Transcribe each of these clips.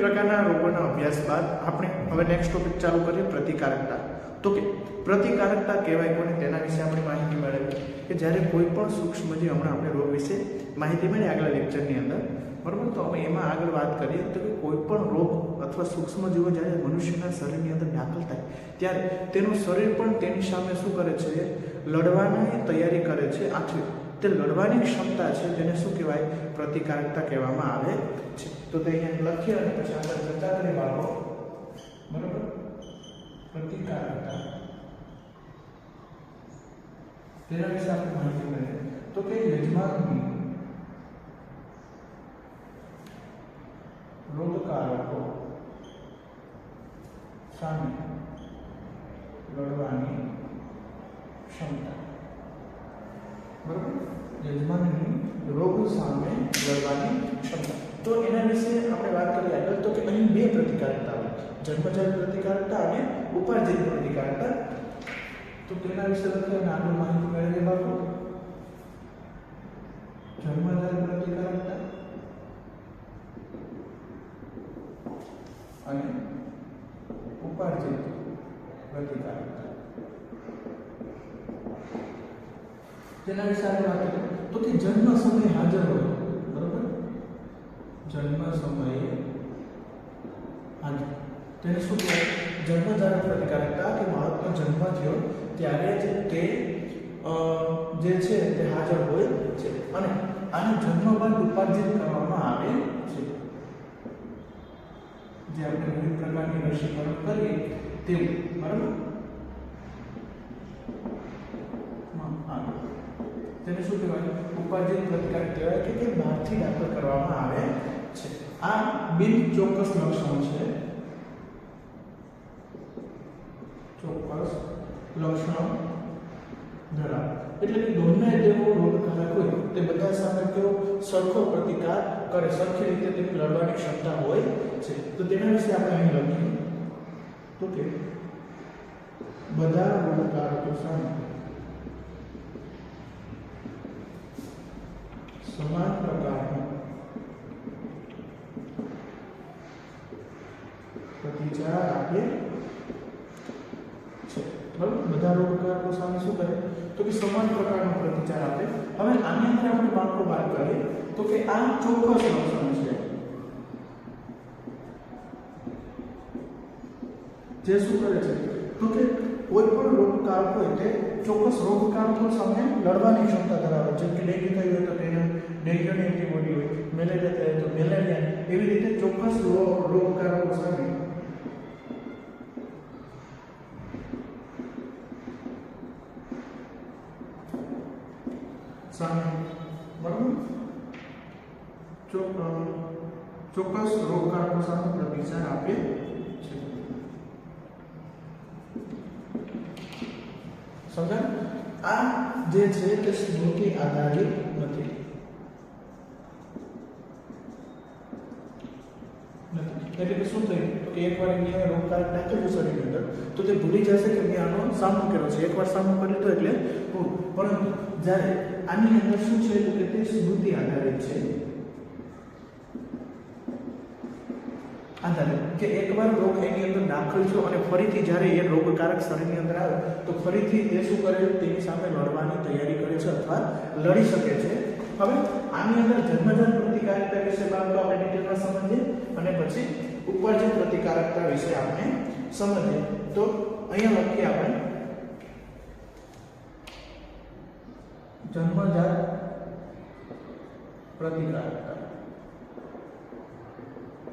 પ્રકારના રોગોના અભ્યાસ બાદ આપણે હવે નેક્સ્ટ ટોપિક ચાલુ કરીએ, પ્રતિકારકતા. તો કે પ્રતિકારકતા કહેવાય કોને, તેના વિશે આપણે માહિતી મેળવી કે જ્યારે કોઈ પણ સૂક્ષ્મજીવ, હમણાં આપણે રોગ વિશે માહિતી મળી આગલા લેક્ચરની અંદર, બરાબર. તો હવે એમાં આગળ વાત કરીએ તો કે કોઈ પણ રોગ અથવા સૂક્ષ્મજીવો જ્યારે મનુષ્યના શરીરની અંદર દાખલ થાય ત્યારે તેનું શરીર પણ તેની સામે શું કરે છે, લડવાની તૈયારી કરે છે. આથી તે લડવાની ક્ષમતા છે જેને શું કહેવાય, પ્રતિકારકતા કહેવામાં આવે છે. તો તે અહીંયા લખીએ અને પછી આપણે ચર્ચા કરીએ બાળકો, બરાબર. પ્રતિકારકતા તેના વિશે આપણે માહિતી કરીએ તો કે યજમાનની રોગકારકો સામે લડવાની ક્ષમતા, બરાબર. યજમાનની રોગ સામે લડવાની ક્ષમતા. તો એના વિશે આપણે વાત કરીએ આગળ. તો કે અહીં બે પ્રતિકારકતા આવે, જન્મજાત પ્રતિકારકતા અને ઉપાર્જિત પ્રતિકારકતા. તો તેના વિશે લખીએ અને આગળ માહિતી મેળવીએ બાળકો. જન્મજાત પ્રતિકારકતા અને ઉપાર્જિત પ્રતિકારકતા. તેના વિશે આપણે વાત કરીએ તો કે જન્મ સમયે હાજર હોય, બરોબર. જન્મ સમયે હાજર તેને શું કહેવાય, જન્મજાત પ્રતિકારકતા. કે બાળકનો જન્મ થયો ત્યારે જ તે જે છે તે હાજર હોય છે અને આને જન્મ બાદ ઉપાર્જિત કરવામાં આવે છે. જે આપણે વિવિધ પ્રકારની રસીકરણ કરીએ તેવું, બરાબર. તેને શું કહેવાય, ઉપાર્જિત પ્રતિકારક કહેવાય કે તે બહારથી દાખલ કરવામાં આવે છે. આ બિન ચોક્કસ લક્ષણો છે, ચોક્કસ લક્ષણો ધરાવે. એટલે કે ગમે તેવો રોગકારક હોય તે બધા સામે કેવો સરખો પ્રતિકાર કરે, સરખી રીતે તેની લડવાની ક્ષમતા હોય છે. તો તેના વિશે આપણે અહીં લખીએ તો કે બધા રોગકારકો સામે સમાન પ્રકારનો પ્રતિચાર આપે છે, બરાબર. બધા રોગકારકો સામે શું કરે તો કે સમાન પ્રકારનો પ્રતિચાર આપે. હવે આની અંદર આપણે બાળકો વાત કરીએ તો કે આ ચોક્કસ લક્ષણ છે જે શું કરે છે તો કે કોઈ પણ રોગકારક હોય તે ચોક્કસ રોગકારકો સામે લડવાની ક્ષમતા ધરાવે. જેમ કે ડેન્ગ્યુ થયું હોય તો તેને ડેન્ગ્યુની એન્ટીબોડી હોય, મેલેરિયા થાય તો મેલેરિયા, એવી રીતે ચોક્કસ રોગકારકો સામે બરાબર ચોક્કસ રોગકારકો સામે પ્રતિચાર આપે છે. સમજાય? આ જે છે તે સ્મૃતિ આધારિત નથી. એટલે કે શું થયું તો કે એકવાર એને રોગકારક દાખલ શરીરની અંદર તો તે ભૂલી જશે કે મેં આનો સામનો કર્યો છે. એકવાર સામનો કરી તો એટલે પરંતુ જ્યારે આની અંદર શું છે તો કે તે સ્મૃતિ આધારિત છે. આધારિત કે એકવાર રોગ એની અંદર દાખલ થયો અને ફરીથી જ્યારે એ રોગકારક શરીરની અંદર આવે તો ફરીથી તે શું કરે, તેની સામે લડવાની તૈયારી કરે છે અથવા લડી શકે છે. હવે આની અંદર જન્મજાત પ્રતિકારકતા વિશે બાબતો આપણે ડિટેલમાં સમજીએ અને પછી ઉપાર્જિત પ્રતિકારકતા વિશે આપણે સમજીએ. તો અહીંયા લખીએ આપણે જન્મજાત પ્રતિકારકતા.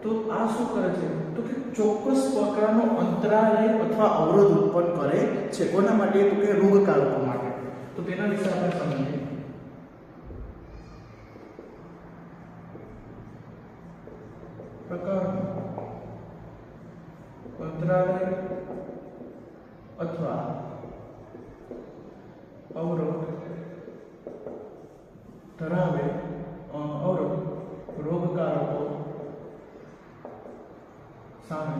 તો આ શું કરે છે તો કે ચોક્કસ પ્રકારનો અંતરાય અથવા અવરોધ ઉત્પન્ન કરે છે. કોના માટે તો કે રોગકારકો માટે. તો તેના વિશે આપણે સમજીએ. પ્રકારનો અંતરાય અથવા અવરોધ ધરાવે રોગકારકો સામે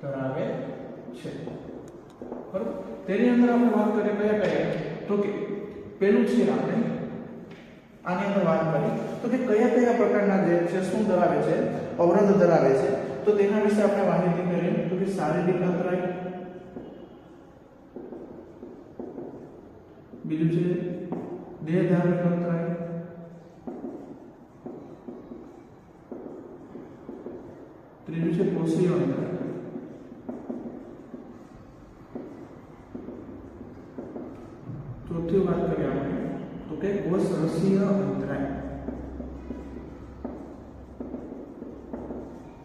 ધરાવે છે, બરાબર. તેની અંદર આપણે વાત કરીએ કયા કયા તો કે પેલું છે આપણે આની અંદર વાત કરી તો કે કયા કયા પ્રકારના જે છે શું ધરાવે છે, અવરોધ ધરાવે છે, તો તેના વિશે આપણે માહિતી મેળવીએ. તો કે શારીરિક અંતરાય, બીજું છે દેહ ધાર્મિક અંતરાય, ત્રીજું છે કોષીય અંતરાય, ચોથી વાત કરીએ આપણે તો કે કોષ રસીય અંતરાય.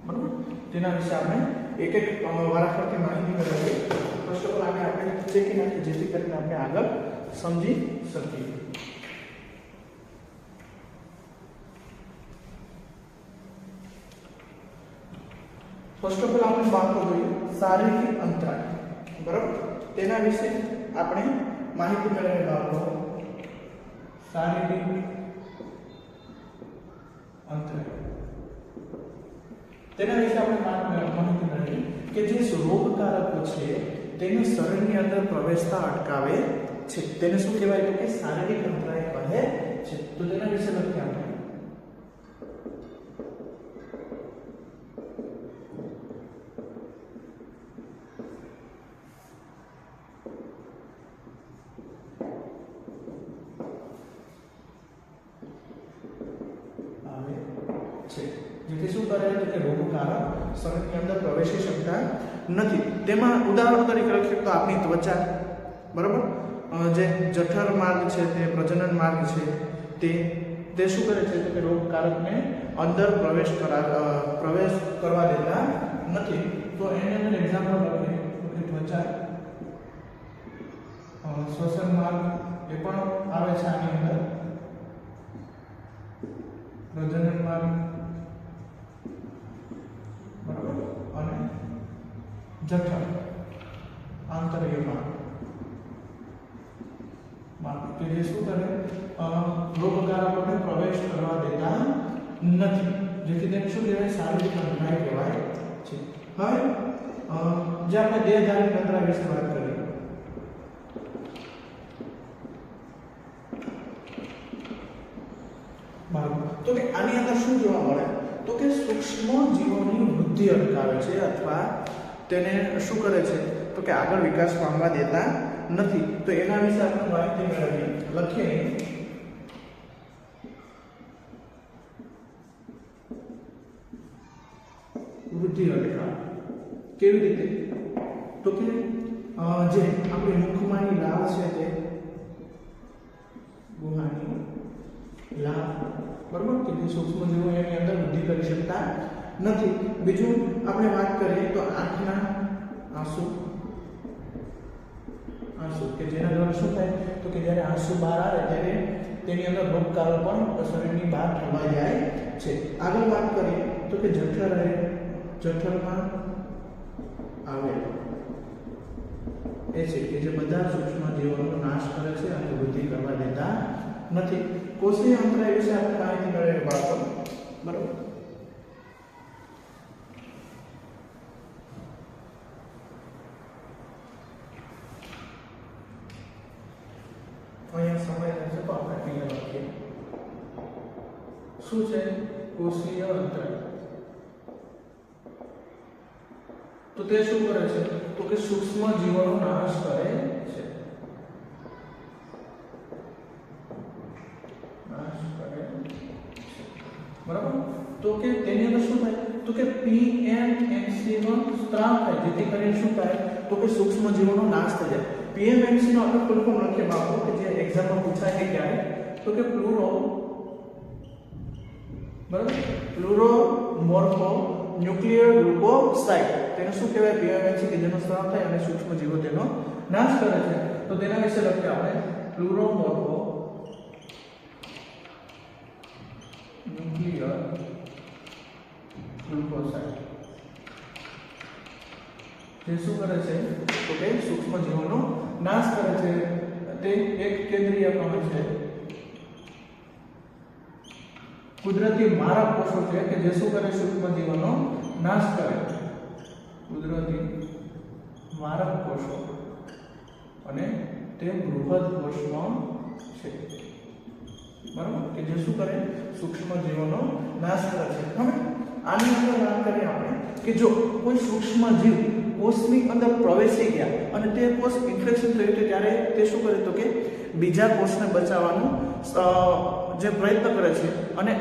બરાબર, તેના વિશે આપણે એક એક વારાફરતી માહિતી મેળવીએ. ફર્સ્ટ ઓફ ઓલ આપણે ચેકી નાખીએ જેથી કરીને આપણે આગળ સમજી શકીએ. ફર્સ્ટ ઓફ ઓલ આપણે બાબતો જોઈએ શારીરિક અંતરાય. બરાબર, તેના વિશે આપણે માહિતી મેળવીએ. બાબતો શારીરિક અંતરાય, તેના વિશે આપણે માહિતી મેળવીએ કે જે રોગકારકો છે તેને શરીરની અંદર પ્રવેશતા અટકાવે છે તેને શું કહેવાય તો કે શારીરિક અંતરાય કહે છે. તો તેના વિશે લખીએ આપણે. જેથી શું કરે છે કે રોગકારક શરીરની અંદર પ્રવેશી શકતા નથી. તેમાં ઉદાહરણ તરીકે લખીએ તો આપણી ત્વચા, બરાબર, જે જઠર માર્ગ છે તે પ્રજનન માર્ગ છે તે શું કરે છે કે રોગકારકને અંદર પ્રવેશ કરવા દેતા નથી. તો એની અંદર એક્ઝામ્પલ લખીએ તો કે ત્વચા, શ્વસન માર્ગ એ પણ આવે છે આની અંદર, પ્રજનન માર્ગ, બરાબર, અને જઠર આંતરિય માર્ગ કે જે શું કરે રોગકારકોને પ્રવેશ કરવા દેતા નથી, જેથી તેને શું કહેવાય શારીરિક અંતરાય કહેવાય છે. હવે જે આપણે દેહધારી અંતરાય વિશે વાત કરીએ તો કે આની અંદર શું જોવા મળે તો કે સૂક્ષ્મ જીવોની વૃદ્ધિ અટકાવે છે અથવા તેને શું કરે છે તો કે આગળ વિકાસ પામવા દેતા નથી. તો એના વિશે આપણે માહિતી મેળવીએ. લખીએ વૃદ્ધિ અટકાવે. કેવી રીતે તો કે જે આપણી મુખમાંની લાળ છે તે ગુહાની લાળ, બરાબર, કે જે સૂક્ષ્મ જીવો એની અંદર વૃદ્ધિ કરી શકતા નથી. બીજું આપણે વાત કરીએ તો આંખના આંસુ કે જેના દ્વારા શું થાય તો કે જ્યારે આંસુ બહાર આવે ત્યારે તેની અંદર રોગકારક પણ શરીરની બહાર ઠલવાઈ જાય છે. આગળ વાત કરીએ તો કે જઠરમાં આવે એ છે કે જે બધા સૂક્ષ્મ જીવોનો નાશ કરે છે અને વૃદ્ધિ કરવા દેતા નથી. કોષીય અંતરાય વિશે આપણે માહિતી મેળવીએ બાળકો, બરાબર. અહીંયા સમય રહેશે તો આપણે ક્લિયર લખીએ. શું છે કોષીય અંતરાય? તો તે શું કરે છે તો કે સૂક્ષ્મ જીવોનો નાશ કરે છે. બરાબર, તો કે તેની અંદર શું થાય તો કે PMMC નો સ્ત્રાવ થાય, જેથી કરીને શું થાય તો કે સૂક્ષ્મ જીવોનો નાશ થઈ જાય. PMMC નો આપણે ફૂલ ફોર્મ લખીએ બાળકો કે જે એક્ઝામમાં પૂછાય છે ક્યારે તો કે પ્લુરો મોર્ફો ન્યુક્લિયર ગ્લુકોસાઇડ. તેને શું કહેવાય PMMC કે જેનો સ્ત્રાવ થાય અને સૂક્ષ્મ જીવો તેનો નાશ કરે છે. તો તેના વિશે લખીએ આપણે પ્લુરો મોર્ફો ન્યુક્લિયર ગ્લુકોસાઇડ. જે શું કરે છે તો કે સૂક્ષ્મ જીવોનો નાશ કરે છે. તે એક કેન્દ્રીય કણ છે, કુદરતી મારક કોષો છે કે જે શું કરે સૂક્ષ્મ જીવોનો નાશ કરે. કુદરતી મારક કોષો અને તે બૃહદ કોષમાં છે. બરાબર, કે જે શું કરે, સૂક્ષ્મ જીવોનો નાશ કરે છે. હવે આની અંદર વાત કરીએ આપણે કે જો કોઈ સૂક્ષ્મ જીવ કોષની અંદર પ્રવેશી ગયા અને તે કોષ ઇન્ફેક્શન થયું છે ત્યારે તે શું કરે તો કે બીજા કોષને બચાવવાનું જે પ્રયત્ન કરે છે અને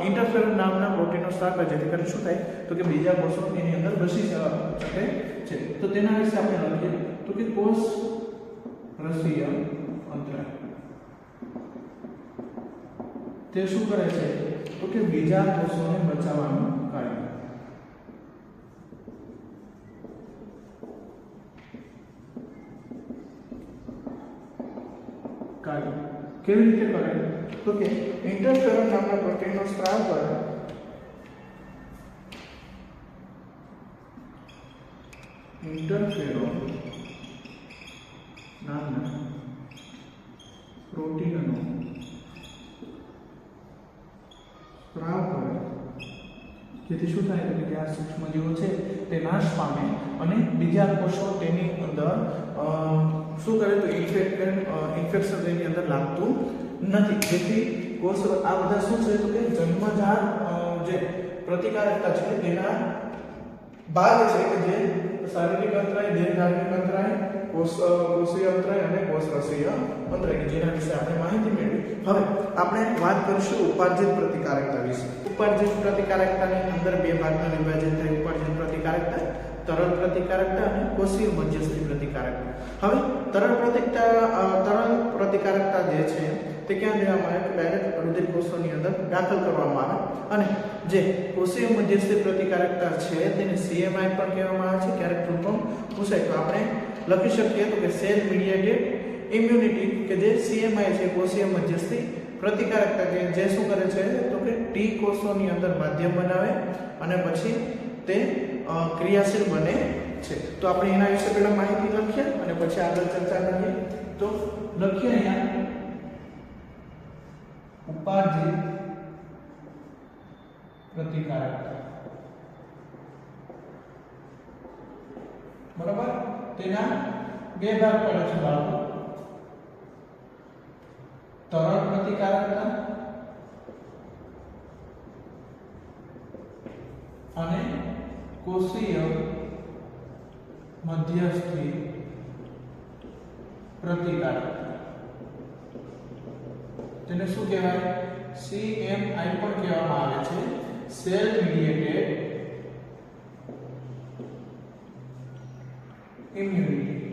ઇન્ટરફેરન નામના પ્રોટીનનો સ્ત્રાવ કરે જેથી કરીને શું થાય તો કે બીજા કોષો એની અંદર ઘસી શકે છે. તો તેના વિશે આપણે લખીએ તો કે કોષ રસીય અંતરાય તે શું કરે છે તો કે બીજા કોષોને બચાવવાનું કાર્ય કેવી રીતે કરે તો કે ઇન્ટરફેરોન નામના પ્રોટીનનો સ્ત્રાવ કરે ઇન્ટરફેરોન નામના પ્રોટીનનો સ્ત્રાવ કરે જેથી શું થાય કે આ સૂક્ષ્મજીવો છે તે નાશ પામે અને બીજા કોષો તેની અંદર શું કરે તો ઇન્ફેક્શન તેની અંદર લાગતું નથી જેથી કોષ આ બધા શું છે તો કે જન્મજાત જે પ્રતિકારકતા છે તેના ભાગ છે કે જે શારીરિક અંતરાય, દેહધાર્મિક અંતરાય, કોષીય અંતરાય અને કોષરસીય અંતરાય કે જેના વિશે આપણે માહિતી મેળવી. હવે આપણે વાત કરીશું ઉપાર્જિત પ્રતિકારકતા વિશે. ઉપાર્જિત પ્રતિકારકતાની અંદર બે ભાગમાં વિભાજિત થાય ઉપાર્જિત પ્રતિકારકતા, તરલ પ્રતિકારકતા અને કોષીય મધ્યસ્થી પ્રતિકારકતા. હવે તરલ પ્રતિકારકતા જે છે તે ક્યાં લેવામાં આવે તો ડાયરેક્ટ રુધિર કોષોની અંદર દાખલ કરવામાં આવે અને જે કોષીય મધ્યસ્થી પ્રતિકારકતા છે તેને CMI પણ કહેવામાં આવે છે. ક્યારેક ટૂંકમાં પૂછાય તો આપણે લખી શકીએ તો કે સેલ મીડિયેટેડ ઇમ્યુનિટી કે જે CMI છે કોષીય મધ્યસ્થી પ્રતિકારકતા કે જે શું કરે છે તો કે ટી કોષોની અંદર માધ્યમ બનાવે અને પછી તે ક્રિયાશીલ બને છે. તો આપણે એના વિશે પહેલા માહિતી લખીએ અને પછી આગળ ચર્ચા કરીએ. તો લખીએ અહીંયા ઉપાર્જિત પ્રતિકારકતા બરાબર. તેના બે ભાગ પડે છે બાળકો, તરલ પ્રતિકારકતા અને કોષીય મધ્યસ્થી પ્રતિકારકતા. તેને શું કહેવાય CMI પણ કહેવામાં આવે છે, સેલ મીડિયેટેડ ઇમ્યુનિટી.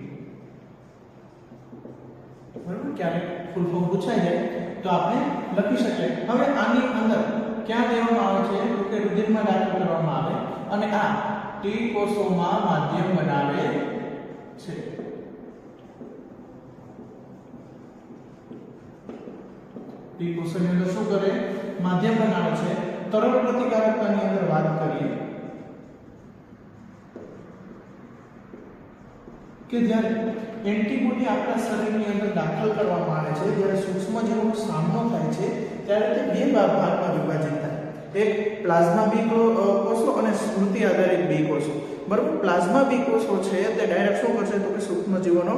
બરાબર, ક્યારેક ફૂલ ફોર્મ પૂછાઈ જાય તો આપણે લખી શકીએ. હવે આની અંદર ક્યાં દેવામાં આવે છે તો કે રુધિરમાં દાખલ કરવામાં આવે અને આ ટી કોષોમાં માધ્યમ બનાવે છે. ટી કોષોની અંદર શું કરે માધ્યમ બનાવે છે. તરલ પ્રતિકારકતાની અંદર વાત કરીએ કે જ્યારે એન્ટીબોડી આપણા શરીરની અંદર દાખલ કરવામાં આવે છે જ્યારે સૂક્ષ્મજીવોનો સામનો થાય છે ત્યારે તે બે ભાગમાં વિભાજિત થાય. એક પ્લાઝ્મા બી કોષો અને સ્મૃતિ આધારિત બી કોષો. બરાબર, પ્લાઝ્મા બી કોષો છે તે ડાયરેક્ટ શું કરશે તો કે સૂક્ષ્મજીવોનો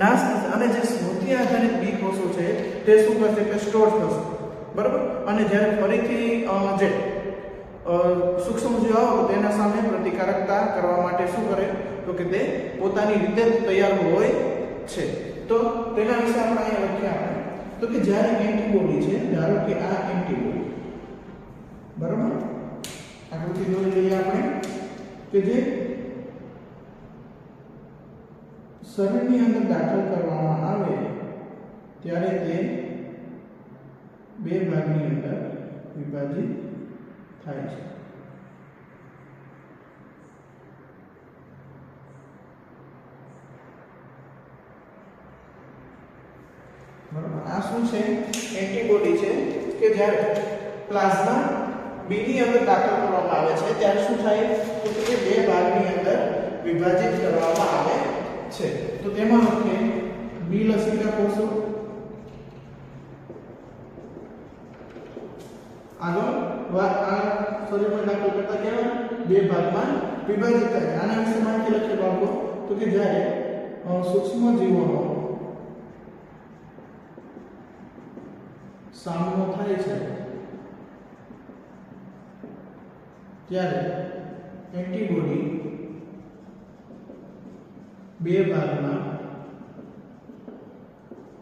નાશ કરશે અને જે સ્મૃતિ આધારિત બી કોષો છે તે શું કરશે કે સ્ટોર થશે. બરાબર, અને જ્યારે ફરીથી જે સૂક્ષ્મજીવો આવે તેના સામે પ્રતિકારકતા કરવા માટે શું કરે તો કે તે પોતાની રીતે તૈયાર હોય છે. તો તેના વિશે આપણે અહીંયા લખીએ આપણે તો કે જ્યારે એન્ટીબોડી છે, ધારો કે આ એન્ટીબોડી બરાબર આકૃતિ દોરી લઈએ આપણે કે જે શરીરની અંદર દાખલ કરવામાં આવે ત્યારે તે બે ભાગની અંદર વિભાજિત થાય છે. બરાબર, આ શું છે એન્ટીબોડી છે કે જ્યારે પ્લાઝ્મા બી ની અંદર દાખલ કરવામાં આવે છે ત્યારે શું થાય તો કે બે ભાગની અંદર વિભાજિત કરવામાં આવે છે. તો તેમાં લખીએ બી લસિકા કોષો આગળ આ શરીરમાં દાખલ કરતા કેવા બે ભાગમાં વિભાજિત થાય. આના વિશે માહિતી લખીએ બાળકો તો કે જ્યારે સૂક્ષ્મજીવોનો સામનો થાય છે ત્યારે એન્ટીબોડી બે ભાગમાં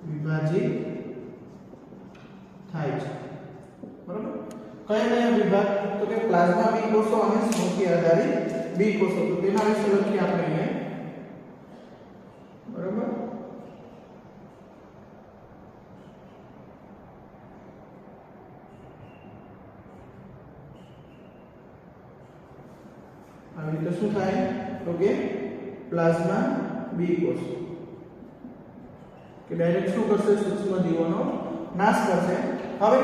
વિભાજિત થાય છે, બરાબર? કયા કયા વિભાગ? તો કે પ્લાઝ્મા બી કોષો અને સ્મૃતિ આધારિત બી કોષો. તો તેના વિશે લખીએ આપણે અહીંયા, બરાબર? આવી રીતે શું થાય? તો કે પ્લાઝ્મા બી કોષો કે ડાયરેક્ટ શું કરશે? સૂક્ષ્મ જીવોનો નાશ કરશે. હવે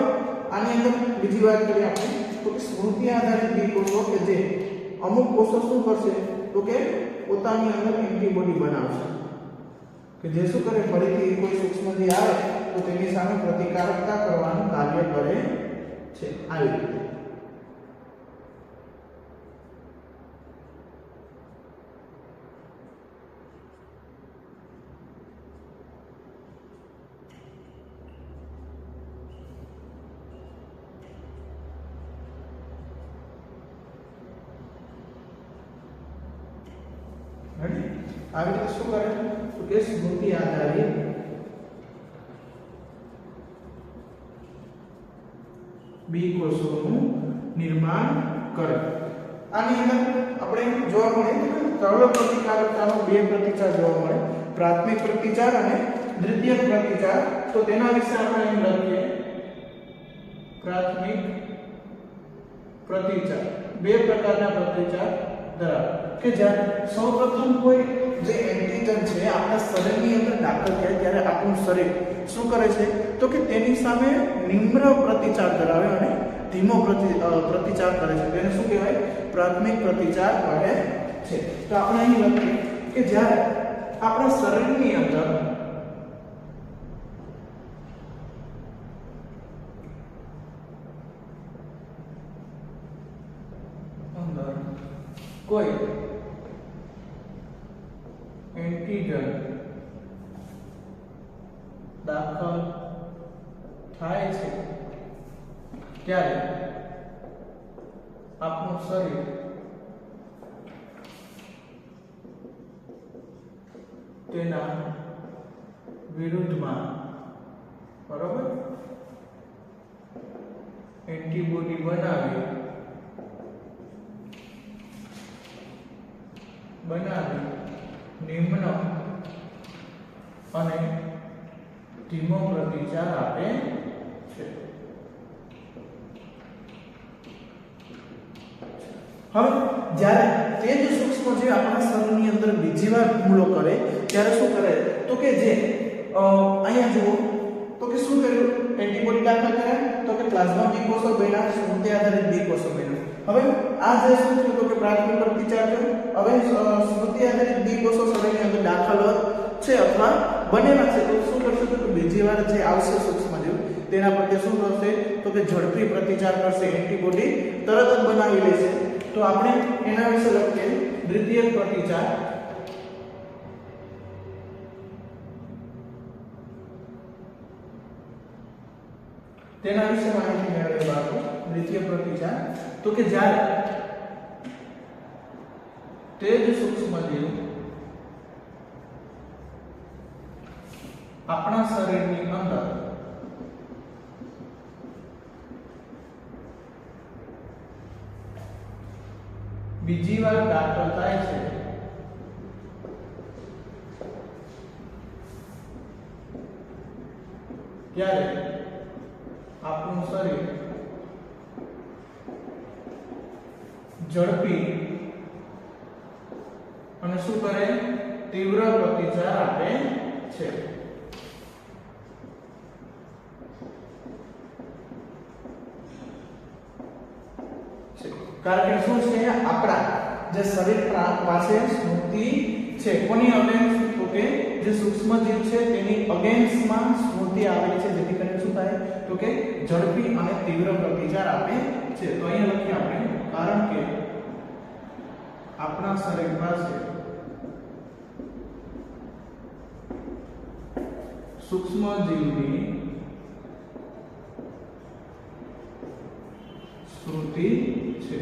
આની અંદર બીજી વાત કરીએ આપણે, તો કે સ્મૃતિ આધારિત બી કોષો કે જે અમુક કોષો શું કરશે? તો કે પોતાની અંદર એન્ટીબોડી બનાવશે કે જે શું કરે? ફરીથી કોઈ સૂક્ષ્મજીવ આવે તો તેની સામે પ્રતિકારકતા કરવાનું કાર્ય કરે છે. આવી રીતે આવી રીતે શું કરે? તો કે સ્મૃતિ આધારિત બી કોષોનું નિર્માણ કરે. આની અંદર આપણે જોવા મળે સરળ પ્રતિકારકતાનો બે પ્રતિચાર જોવા મળે, પ્રાથમિક પ્રતિચાર અને દ્વિતીયક પ્રતિચાર. તો તેના વિશે આપણે અહીં લખીએ, પ્રાથમિક પ્રતિચાર બે પ્રકારના પ્રતિચાર ધરાવે કે જ્યારે સૌપ્રથમ કોઈ જે એન્ટીજન છે આપણા શરીરની અંદર દાખલ થાય ત્યારે આપણું શરીર શું કરે છે? તો કે તેની સામે નિમ્ર પ્રતિચાર ધરાવે અને ધીમો પ્રતિચાર કરે છે. તેને શું કહેવાય? પ્રાથમિક પ્રતિચાર કહે છે. તો આપણે અહીં લખીએ કે જ્યારે આપણા શરીરની અંદર કોઈ એન્ટીજન દાખલ થાય છે ત્યારે આપણું શરીર તેના વિરુદ્ધમાં, બરાબર, એન્ટીબોડી બનાવી નિમ્ન અને ધીમો પ્રતિચાર આપે છે. હવે જ્યારે તે જ સૂક્ષ્મજીવ આપણા શરીરની અંદર બીજી વાર હુમલો કરે ત્યારે શું કરે? તો કે જે અહીંયા જુઓ તો કે શું કર્યું? એન્ટીબોડી દાખલ કર્યા, તો કે પ્લાઝ્મા બી કોષો બન્યા, સ્મૃતિ આધારિત બી કોષો બન્યા. હવે આ જે શું થયું? તો કે પ્રાથમિક પ્રતિચાર થયો. હવે સ્મૃતિ આધારિત બી કોષો શરીરની અંદર દાખલ છે અથવા બનેલા છે, તો શું કરશે? તો કે બીજી વાર જે આવશે સૂક્ષ્મજીવ તેના પ્રત્યે શું થશે? તો કે ઝડપી પ્રતિચાર કરશે, એન્ટીબોડી તરત જ બનાવી લેશે. તો આપણે એના વિશે લખીએ, દ્વિતીયક પ્રતિચાર. તેના વિશે માહિતી મેળવીએ બાળકો. દ્વિતીય પ્રતિચાર તો કે જ્યારે તે જ સૂક્ષ્મજીવ આપણા શરીરની અંદર બીજી વાર દાખલ થાય છે ત્યારે આપણું શરીર ઝડપી અને શું કરે? તીવ્ર પ્રતિચાર આપે છે. કારણ કે શું છે? આપણા જે શરીર પાસે સ્મૃતિ છે, કોની અગેન્સ્ટ? તો કે જે સૂક્ષ્મજીવ છે તેની અગેન્સ્ટમાં સ્મૃતિ આવેલી છે, જેથી કરીને શું થાય? તો કે ઝડપી અને તીવ્ર પ્રતિચાર આપે છે. તો અહીંયા લખીએ આપણે, કારણ કે આપણા શરીર પાસે સૂક્ષ્મજીવની શ્રુતિ છે,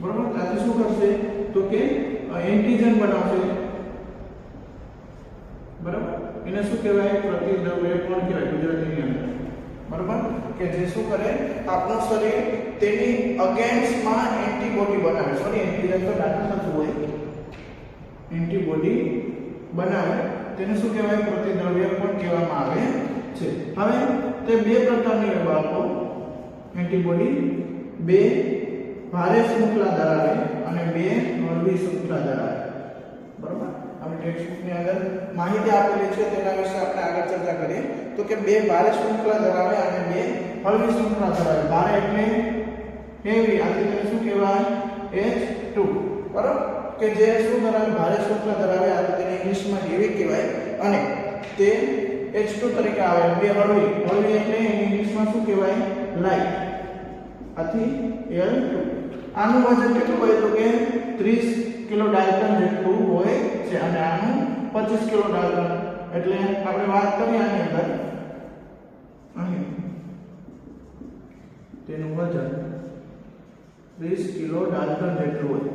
બરોબર. ત્યાંથી શું કરશે તો કે એન્ટિજન બનાવશે, બરાબર. એને શું કહેવાય? પ્રતિદ્રવ્ય પણ કહેવાય ગુજરાતીની અંદર, બરાબર. કે જે શું કરે આપણું શરીર તેની અગેન્સ્ટમાં એન્ટીબોડી બનાવે, સોરી એન્ટિજન તો ડાટા થતું હોય, એન્ટીબોડી બનાવે તેને શું કહેવાય? પ્રતિદ્રવ્ય પણ કહેવામાં આવે છે. હવે તે બે પ્રકારની હોય બાળકો એન્ટીબોડી, બે ભારે શૃંખલા ધરાવે અને બે હળવી શૃંખલા ધરાવે, બરાબર. આપણે ટેક્સ્ટબુકની અંદર માહિતી આપેલી છે તેના વિશે આપણે આગળ ચર્ચા કરીએ. તો કે બે ભારે શૃંખલા ધરાવે અને બે હળવી શૃંખલા ધરાવે. ભારે એટલે હેવી, આથી તેને શું કહેવાય? H2, બરાબર. કે જે શું ધરાવે? ભારે શૃંખલા ધરાવે, આથી તેને ઇંગ્લિશમાં હેવી કહેવાય અને તે H2 તરીકે આવે. બે હળવી, હળવી એટલે ઇંગ્લિશમાં શું કહેવાય? લાઇટ, આથી L2. આનું વજન કેટલું હોય તો કે 30 કિલો ડાલ્ટન જેટલું હોય છે અને આનું 25 કિલો ડાલ્ટન, એટલે આપણે વાત કરીએ આની અંદર અહીં તેનું વજન 30 કિલો ડાલ્ટન જેટલું હોય,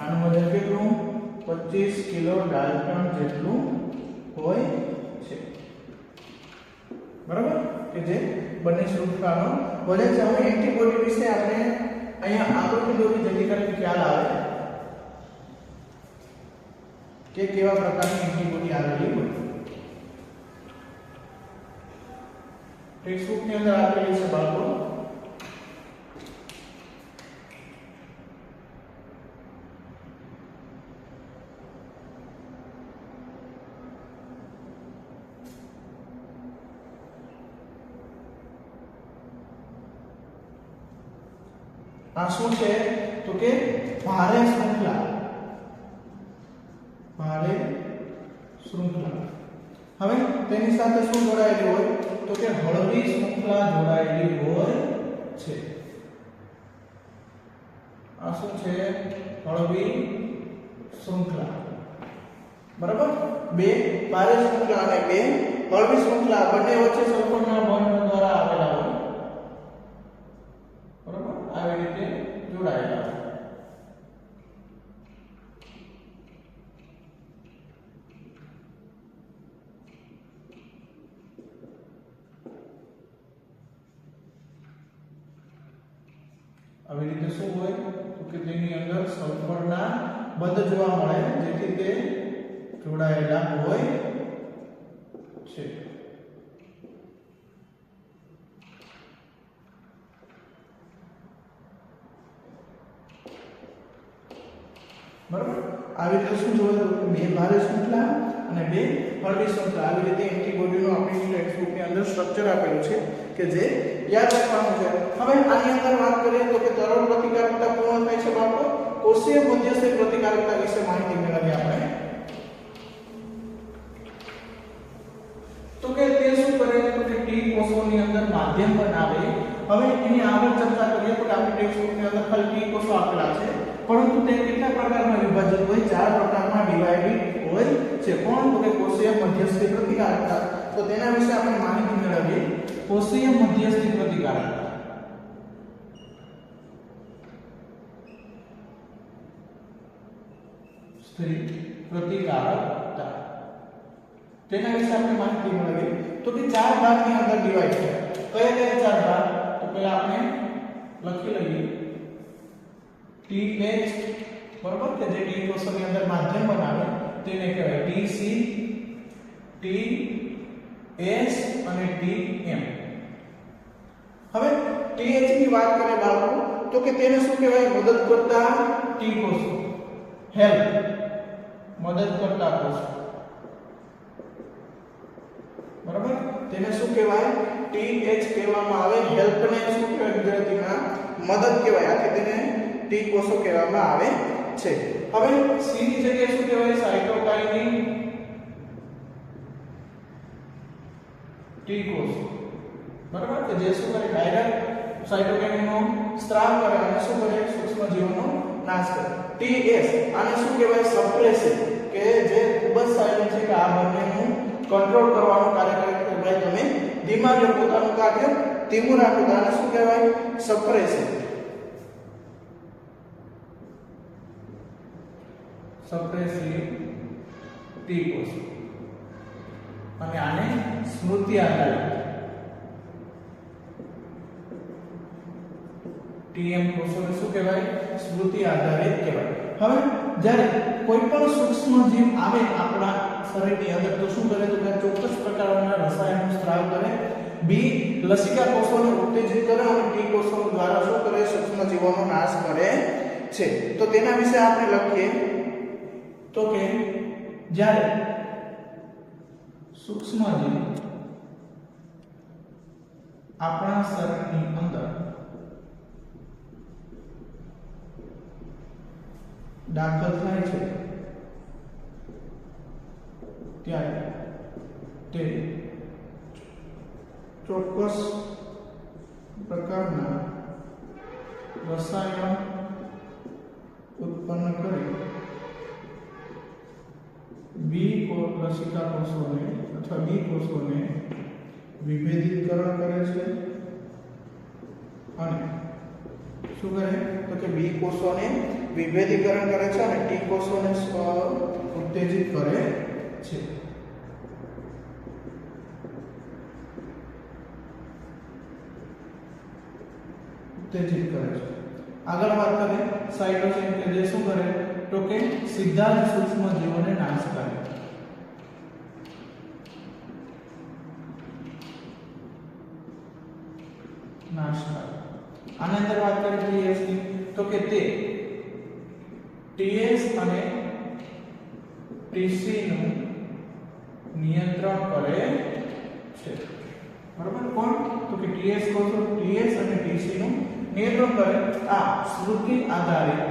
આનું વજન કેટલું? 25 કિલો ડાલ્ટન જેટલું હોય છે, બરાબર. કે જે બંને શૃંખલાનો વજન છે. હવે એન્ટીબોડી વિશે આપણે અહીંયા આકૃતિ દોરી જેથી કરીને ખ્યાલ આવે કે કેવા પ્રકારની એન્ટીબોડી આવેલી હોય. ટેક્સ્ટબુકની અંદર આપેલી છે બાળકો. આ શું છે તો કે ભારે શૃંખલા, ભારે શૃંખલા. હવે તેની સાથે શું જોડાયેલી હોય તો કે હળવી શૃંખલા જોડાયેલી હોય છે. આ શું છે? હળવી શૃંખલા, બરાબર. બે ભારે શૃંખલા અને બે હળવી શૃંખલા બંને વચ્ચે સલ્ફરના બોન્ડ દ્વારા આવેલા હોય, બરાબર. આવી રીતે જોડાયેલા હોય. આવી રીતે શું હોય તો કે તેની અંદર સલ્ફરના બંધ જોવા મળે જેથી તે જોડાયેલા હોય છે. બરાબર. આવી રીતે શું જોયું તો બે ભારે શૃંખલા અને બે હળવી શૃંખલા, આવી રીતે એન્ટીબોડીનું આપણી ટેક્સ્ટબુકની અંદર સ્ટ્રક્ચર આપેલું છે કે જે યાદ રાખવાનું છે. હવે આની અંદર વાત કરીએ તો કે તરલ પ્રતિકારકતા પૂર્ણ થાય છે બાળકો. કોષીય મધ્યસ્થી પ્રતિકારકતા વિશે માહિતી મેળવીએ આપણે. તો કે તે શું કરે તો કે ટી કોષોની અંદર માધ્યમ બનાવે. હવે એની આગળ ચર્ચા કરીએ તો આપણી ટેક્સ્ટબુકની અંદર ખાલી ટી કોષો આપેલા છે, પરંતુ તે કેટલા પ્રકારમાં વિભાજિત હોય? 4 પ્રકારમાં ડિવાઇડેડ હોય છે. કોણ તો કે કોષીય મધ્યસ્થી પ્રતિકારકતા. તો તેના વિશે આપણે માહિતી મેળવીએ. કોષીય મધ્યસ્થી પ્રતિકારકતા, પ્રતિકારકતા તેના વિશે આપણે માહિતી મેળવીએ. તો કે 4 ભાગની અંદર ડિવાઇડ છે. કયા કયા 4 ભાગ? તો પહેલા આપણે લખી લઈએ TH, બરાબર. કે જે ટી કોષોની અંદર માધ્યમ બનાવે તેને કહેવાય TC, TS અને TM. હવે TH ની વાત કરીએ બાળકો તો કે તેને શું કહેવાય? મદદ કરતા ટી કોષો, હેલ્પ, મદદ કરતા કોષો, બરાબર. તેને શું કહેવાય? TH કહેવામાં આવે. હેલ્પ ને શું કહેવાય ગુજરાતીમાં? મદદ કહેવાય, આથી તેને ટી કોષો કહેવામાં આવે છે. હવે સી ની જગ્યાએ શું કહેવાય? સાયટોકાઇનિન ટી કોષો, બરાબર. કે જે શું કરે? ડાયરેક્ટ સાયટોકાઇનનો સ્ત્રાવ કરે અને શું કરે? સૂક્ષ્મજીવોનો નાશ કરે. TS આને શું કહેવાય? સપ્રેસિવ, કે જે ખૂબ જ સાયલેન્ટ છે, કે આ બંનેનું કંટ્રોલ કરવાનું કાર્ય કરે કે ભાઈ તમે ધીમા જો પોતાનું કાર્ય ધીમું રાખો તો આને શું કહેવાય? સપ્રેશન. સપ્રેસિવ ટી કોષો. અને આને સ્મૃતિ આધારિત ટીએમ કોષોને શું કહેવાય? સ્મૃતિ આધારિત કહેવાય. હવે જ્યારે કોઈ પણ સૂક્ષ્મ જીવ આવે આપણા શરીરની અંદર તો શું કરે? તો કે ચોક્કસ પ્રકારના રસાયણનો સ્ત્રાવ કરે, બી લસિકા કોષોને ઉત્તેજિત કરે અને ટી કોષો દ્વારા શું કરે? સૂક્ષ્મ જીવોનો નાશ કરે છે. તો તેના વિશે આપણે લખીએ તો કે જ્યારે સૂક્ષ્મ જીવ આપણા શરીરની અંદર દાખલ થાય છે ત્યારે તે ચોક્કસ પ્રકારના રસાયણ ઉત્પન્ન કરી લસિકા કોષોને અથવા બી કોષોને વિભેદીકરણ કરે છે અને શું કરે? તો કે બી કોષોને વિભેદીકરણ કરે છે અને ટી કોષોને ઉત્તેજિત કરે છે. ઉત્તેજિત કરે છે. આગળ વાત કરીએ સાયટોસિન કે જે શું કરે? તો કે સીધા જ સૂક્ષ્મ જીવોને નાશ કરે. આની અંદર વાત કરીએ ટીએસ ની તો કે તે ટીએસ અને ટીસી નું નિયંત્રણ કરે છે. બરાબર? કોણ? તો કે ટીએસ કોષો ટીએસ અને ટીસી નું નિયંત્રણ કરે. આ સ્મૃતિ આધારિત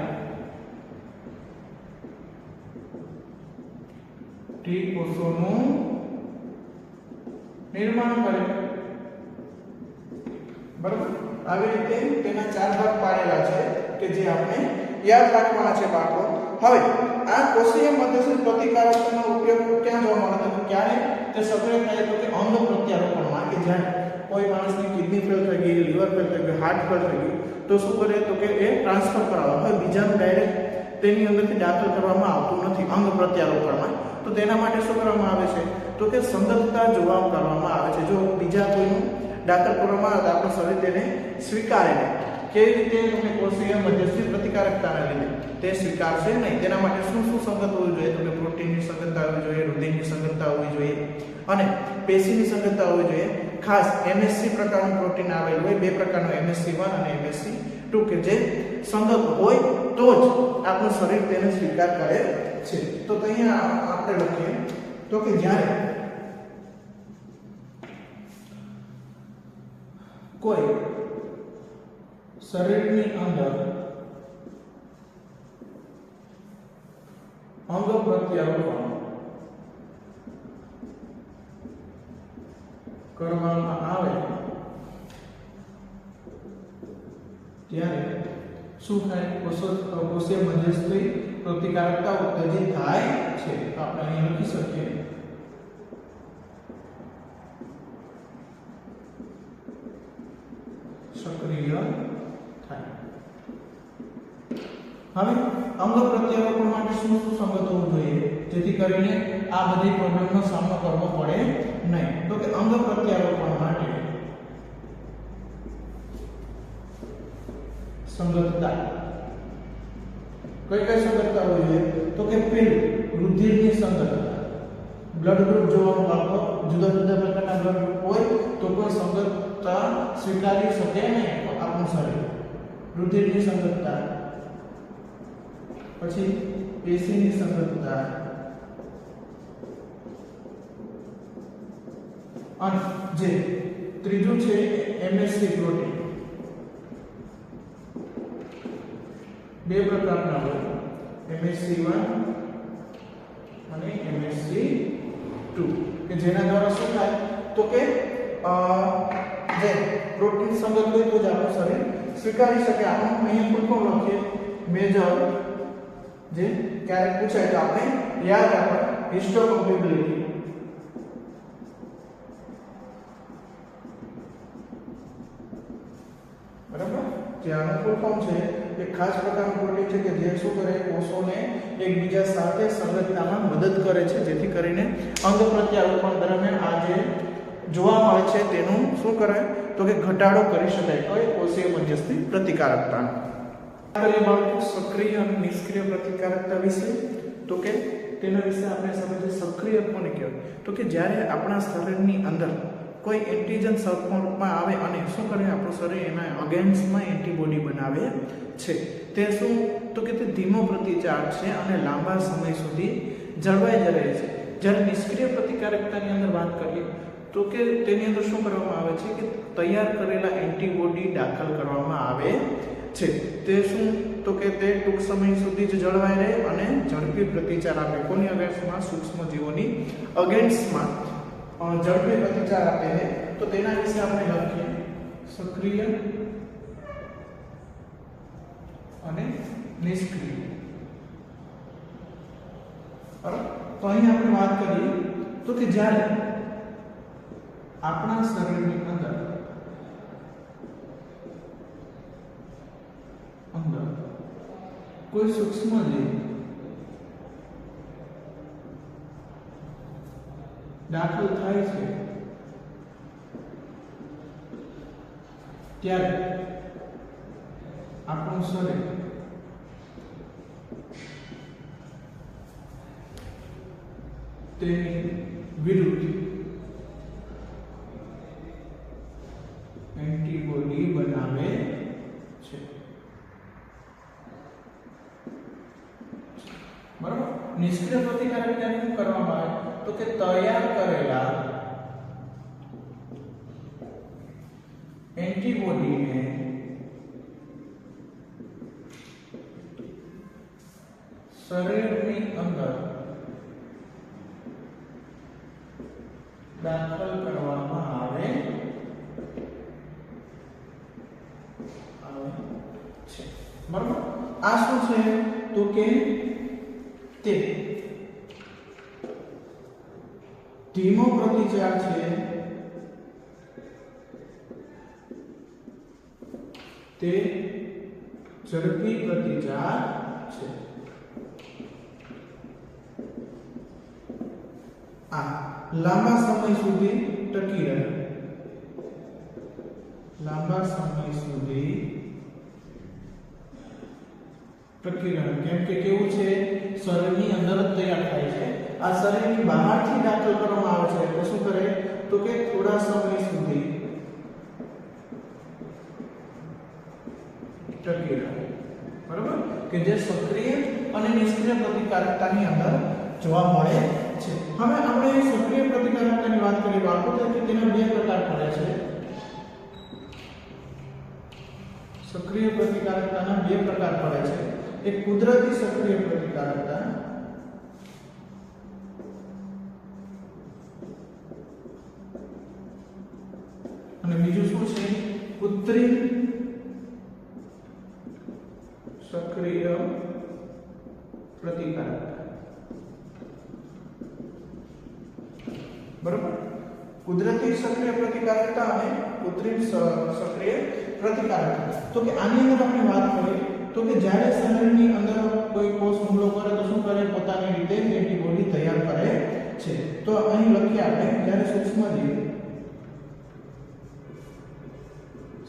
ટી કોષોનું નિર્માણ કરે. બરાબર? આવી રીતે તેના 4 ભાગ પાડેલા છે કે જે આપણે યાદ રાખવાના છે બાળકો. હવે આ કોષીય મધ્યસ્થ પ્રતિકારકનો ઉપયોગ ક્યાં જોવા મળે? તો ક્યારે તે સક્રિય થાય? તો કે અંગ પ્રત્યારોપણમાં, કે જ્યારે કોઈ માણસની કિડની ફેલ થઈ ગઈ, લીવર ફેલ થઈ ગયું, હાર્ટ ફેલ થઈ ગયું તો શું કરે? તો કે એ ટ્રાન્સફર કરાવવા. હવે બીજાનું ડાયરેક્ટ તેની અંદરથી દાખલ કરવામાં આવતું નથી અંગ પ્રત્યારોપણમાં. તો તેના માટે શું કરવામાં આવે છે? તો કે સંગતતા જોવા કરવામાં આવે છે. જો બીજા કોઈનું દાખલ કરવામાં આવે તો આપણું શરીર તેને સ્વીકારે નહીં. કેવી રીતે? તો કોષીય મધ્યસ્થી પ્રતિકારકતાના લીધે તે સ્વીકારશે નહીં. તેના માટે શું શું સંગત હોવી જોઈએ? તો કે પ્રોટીનની સંગતતા હોવી જોઈએ, રુધિરની સંગતતા હોવી જોઈએ અને પેશીની સંગતતા હોવી જોઈએ. ખાસ એમએસસી પ્રકારનું પ્રોટીન આવેલું હોય, 2 પ્રકારનું MSC1 અને MSC2 કે જે સંગત હોય તો જ આપણું શરીર તેને સ્વીકાર કરે છે. તો અહીંયા આપણે લખીએ તો કે જ્યારે કોઈ શરીરની અંદર અંગ પ્રત્યારોપણ કરવામાં આવે ત્યારે શું થાય? કોષીય મધ્યસ્થી પ્રતિકારકતા ઉત્તેજિત થાય છે. આપણે અહીં લખી શકીએ સક્રિય થાય. હવે અંગ પ્રત્યારોપણ માટે શું શું સંગત હોવું જોઈએ જેથી કરીને આ બધી પ્રોબ્લેમનો સામનો કરવો પડે નહીં? તો કે અંગ પ્રત્યારોપણ માટે સંગતતા કઈ કઈ સંગતતા હોવી જોઈએ? તો કે પેલું રુધિરની સંગતતા. બ્લડ ગ્રુપ જોવાનું બાળકો જુદા જુદા પ્રકારના બ્લડ ગ્રુપ હોય તો કોઈ સંગતતા સ્વીકારી શકે નહીં આપણું શરીર. રુધિરની સંગતતા, પછી પેશીની સંગતતા અને જે ત્રીજું છે MSC પ્રોટીન. 2 પ્રકારના હોય, MSC1 અને MSC2 કે જેના દ્વારા શું થાય? તો કે જે પ્રોટીન સંગત હોય તો જ આપણું શરીર સ્વીકારી શકે. આપણે અહીંયા કોઈ પણ લખીએ મેજર જે ક્યારેક પૂછાય તો આપણે યાદ રાખો હિસ્ટોકોમ્પેબિલિટી. આનું ફૂલ ફોર્મ છે એ ખાસ પ્રકારનું પ્રોટીન છે કે જે શું કરે, કોષોને એકબીજા સાથે સંગતતામાં મદદ કરે છે, જેથી કરીને અંગ પ્રત્યારોપણ દરમિયાન આ જે જોવા મળે છે તેનું શું કરાય તો કે ઘટાડો કરી શકાય કઈ કોષીય મધ્યસ્થી પ્રતિકારકતા. કરીએ બાળકો સક્રિય અને નિષ્ક્રિય પ્રતિકારકતા વિશે. તો કે તેના વિશે આપણે સમજીએ સક્રિય કોને કહેવાય તો કે જ્યારે આપણા શરીરની અંદર કોઈ એન્ટીજન સંપર્કમાં આવે અને શું કરે આપણું શરીર એના અગેન્સ્ટમાં એન્ટીબોડી બનાવે છે. તે શું તો કે તે ધીમો પ્રતિચાર છે અને લાંબા સમય સુધી જળવાઈ રહે છે. જ્યારે નિષ્ક્રિય પ્રતિકારકતાની અંદર વાત કરીએ તો કે તેની અંદર શું કરવામાં આવે છે કે તૈયાર કરેલા એન્ટીબોડી દાખલ કરવામાં આવે છે. તે શું તો કે તે ટૂંક સમય સુધી જ જળવાઈ રહે અને ઝડપી પ્રતિચાર આપે. કોની અગેન્સ્ટમાં? સૂક્ષ્મજીવોની અગેન્સ્ટમાં ઝડપી પ્રતિચાર આપે છે. તો તેના વિશે આપણે લખીએ સક્રિય અને નિષ્ક્રિય. બરાબર. તો અહીં આપણે વાત કરીએ તો કે જ્યારે આપણા શરીરની અંદર કોઈ સૂક્ષ્મજીવ દાખલ થાય છે ત્યારે આપણું શરીર તેની વિરુદ્ધ એન્ટીબોડી બનાવે છે. બરાબર. નિષ્ક્રિય પ્રતિકારકતાને શું કરવામાં આવે તો કે તૈયાર કરેલા એન્ટીબોડીને શરીરની અંદર દાખલ કરવામાં આવે છે. બરાબર. આ શું છે તો કે તે ધીમો પ્રતિચાર છે, તે ઝડપી પ્રતિચાર છે. આ લાંબા સમય સુધી ટકી રહે, લાંબા સમય સુધી ટકી રહે. કેમ કે કેવું છે, શરીરની અંદર જ તૈયાર થાય છે. આ શરીરની બહારથી દાખલ કરવામાં આવે છે એટલે શું કરે તો કે થોડા સમય સુધી ટકી રહે. બરાબર. કે જે સક્રિય અને નિષ્ક્રિય પ્રતિકારકતાની અંદર જોવા મળે છે. હવે આપણે સક્રિય પ્રતિકારકતાની વાત કરીએ બાળકો તો તેના બે પ્રકાર પડે છે. સક્રિય પ્રતિકારકતાના બે પ્રકાર પડે છે. એક કુદરતી સક્રિય પ્રતિકારકતા અને બીજું શું છે કૃત્રિમ સક્રિય પ્રતિકારકતા. બરાબર. કુદરતી સક્રિય પ્રતિકારકતા અને કૃત્રિમ સક્રિય પ્રતિકારકતા. તો કે આની અંદર આપણે વાત કરીએ તો કે જ્યારે શરીરની અંદર કોઈ કોષ હુમલો કરે તો શું કરે પોતાની રીતે એન્ટીબોડી તૈયાર કરે છે. તો અહીં લખીએ આપણે જ્યારે સૂક્ષ્મજીવ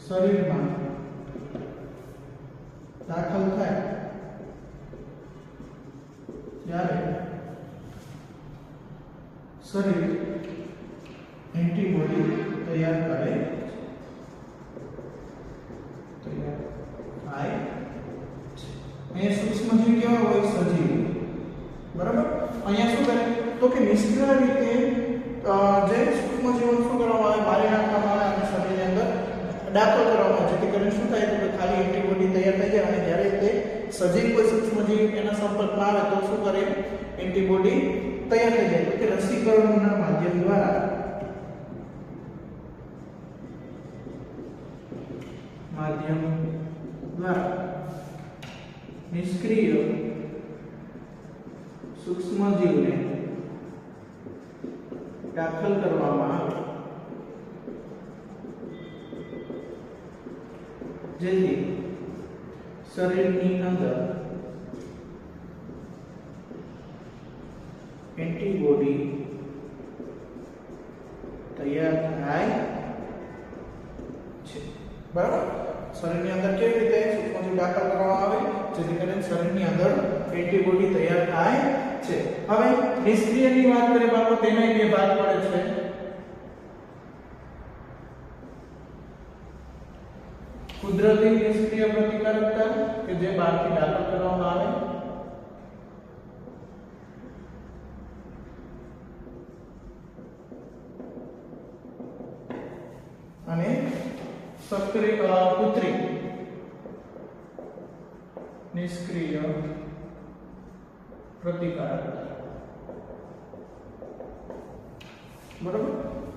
શરીરમાં દાખલ થાય ત્યારે શરીર એન્ટીબોડી તૈયાર કરે થાય. અહીંયા સૂક્ષ્મજીવ કેવા હોય? સજીવ. બરાબર. અહીંયા શું કરે તો કે નિષ્ક્રિય રીતે જે સૂક્ષ્મજીવો શું કરવામાં આવે મારી નાખવામાં આવે અને શરીરની અંદર દાખલ કરવામાં આવે જેથી કરીને શું થાય તો કે ખાલી એન્ટીબોડી તૈયાર થઈ જાય અને જ્યારે તે સજીવ કોઈ સૂક્ષ્મજીવ એના સંપર્કમાં આવે તો શું કરે એન્ટીબોડી તૈયાર થઈ જાય. તો કે રસીકરણના માધ્યમ દ્વારા નિષ્ક્રિય સૂક્ષ્મજીવને દાખલ કરવામાં આવે જેથી શરીરની અંદર એન્ટીબોડી તૈયાર થાય છે, બરાબર? શરીરની અંદર કેવી રીતે સૂક્ષ્મજીવ દાખલ કરવામાં આવે જેથી કરીને શરીરની અંદર એન્ટીબોડી તૈયાર થાય છે. હવે નિષ્ક્રિયની વાત કરીએ બાળકો, તેના બે ભાગ પડે છે. કુદરતી નિષ્ક્રિય પ્રતિકારકતા કે જે બહારથી દાખલ કરવામાં આવે, અને સક્રિય કૃત્રિમ નિષ્ક્રિય પ્રતિકારકતા. બરાબર?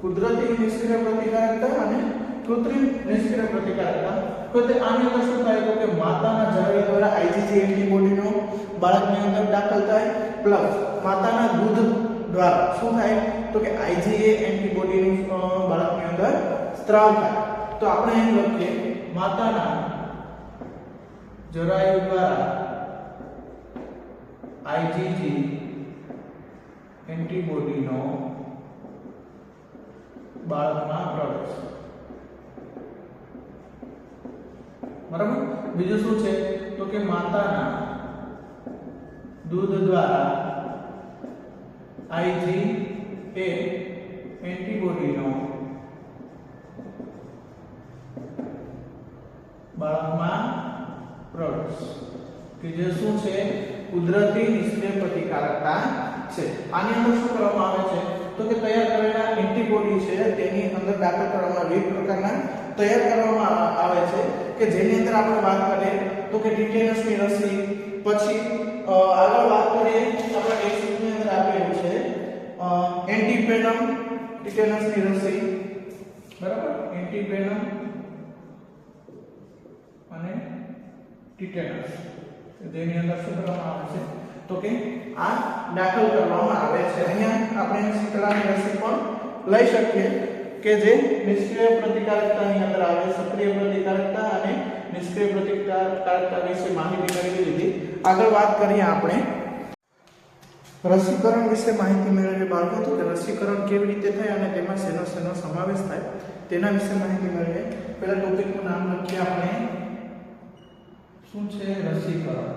કુદરતી નિષ્ક્રિય પ્રતિકારકતા અને કૃત્રિમ નિષ્ક્રિય પ્રતિકારકતા. તો તે આની અંદર શું થાય તો કે માતાના જરય દ્વારા IgG એન્ટીબોડીનો બાળકની અંદર દાખલ થાય પ્લસ માતાના દૂધ દ્વારા શું થાય તો કે IgA એન્ટીબોડીનું બાળકની અંદર સ્ત્રાવ થાય. તો આપણે અહીં લખીએ માતાના જરાયુ દ્વારા IgG એન્ટીબોડીનો બાળકમાં પ્રવેશ. બરાબર? બીજું શું છે તો કે માતાના દૂધ દ્વારા IgA એન્ટીબોડીનો બાળકમાં પ્રવેશ કે જે શું છે કુદરતી નિષ્ક્રિય પ્રતિકારકતા છે. આની અંદર શું કરવામાં આવે છે તો કે તૈયાર કરેલા એન્ટીબોડી છે તેની અંદર દાખલ કરવામાં વિવિધ પ્રકારના તૈયાર કરવામાં આવે છે કે જેની અંદર આપણે વાત કરીએ તો કે ટીટેનસની રસી, પછી આગળ વાત કરીએ આપણે ટેક્સ્ટની અંદર આપેલું છે એન્ટીવેનમ, ટીટેનસની રસી, બરાબર? એન્ટીવેનમ અને ટીટેનસ જેની અંદર શું કરવામાં આવે છે તો કે આ દાખલ કરવામાં આવે છે. અહીંયા આપણે શીતળાની રસી પણ લઈ શકીએ કે જે નિષ્ક્રિય પ્રતિકારકતાની અંદર આવે. સક્રિય પ્રતિકારકતા અને નિષ્ક્રિય પ્રતિકારકતા વિશે માહિતી મેળવી લીધી. આગળ વાત કરીએ આપણે રસીકરણ વિશે માહિતી મેળવીએ બાળકો. તો કે રસીકરણ કેવી રીતે થાય અને તેમાં શેનો સમાવેશ થાય તેના વિશે માહિતી મેળવીએ. પહેલા ટોપિકનું નામ લખીએ આપણે. શું છે રસીકરણ?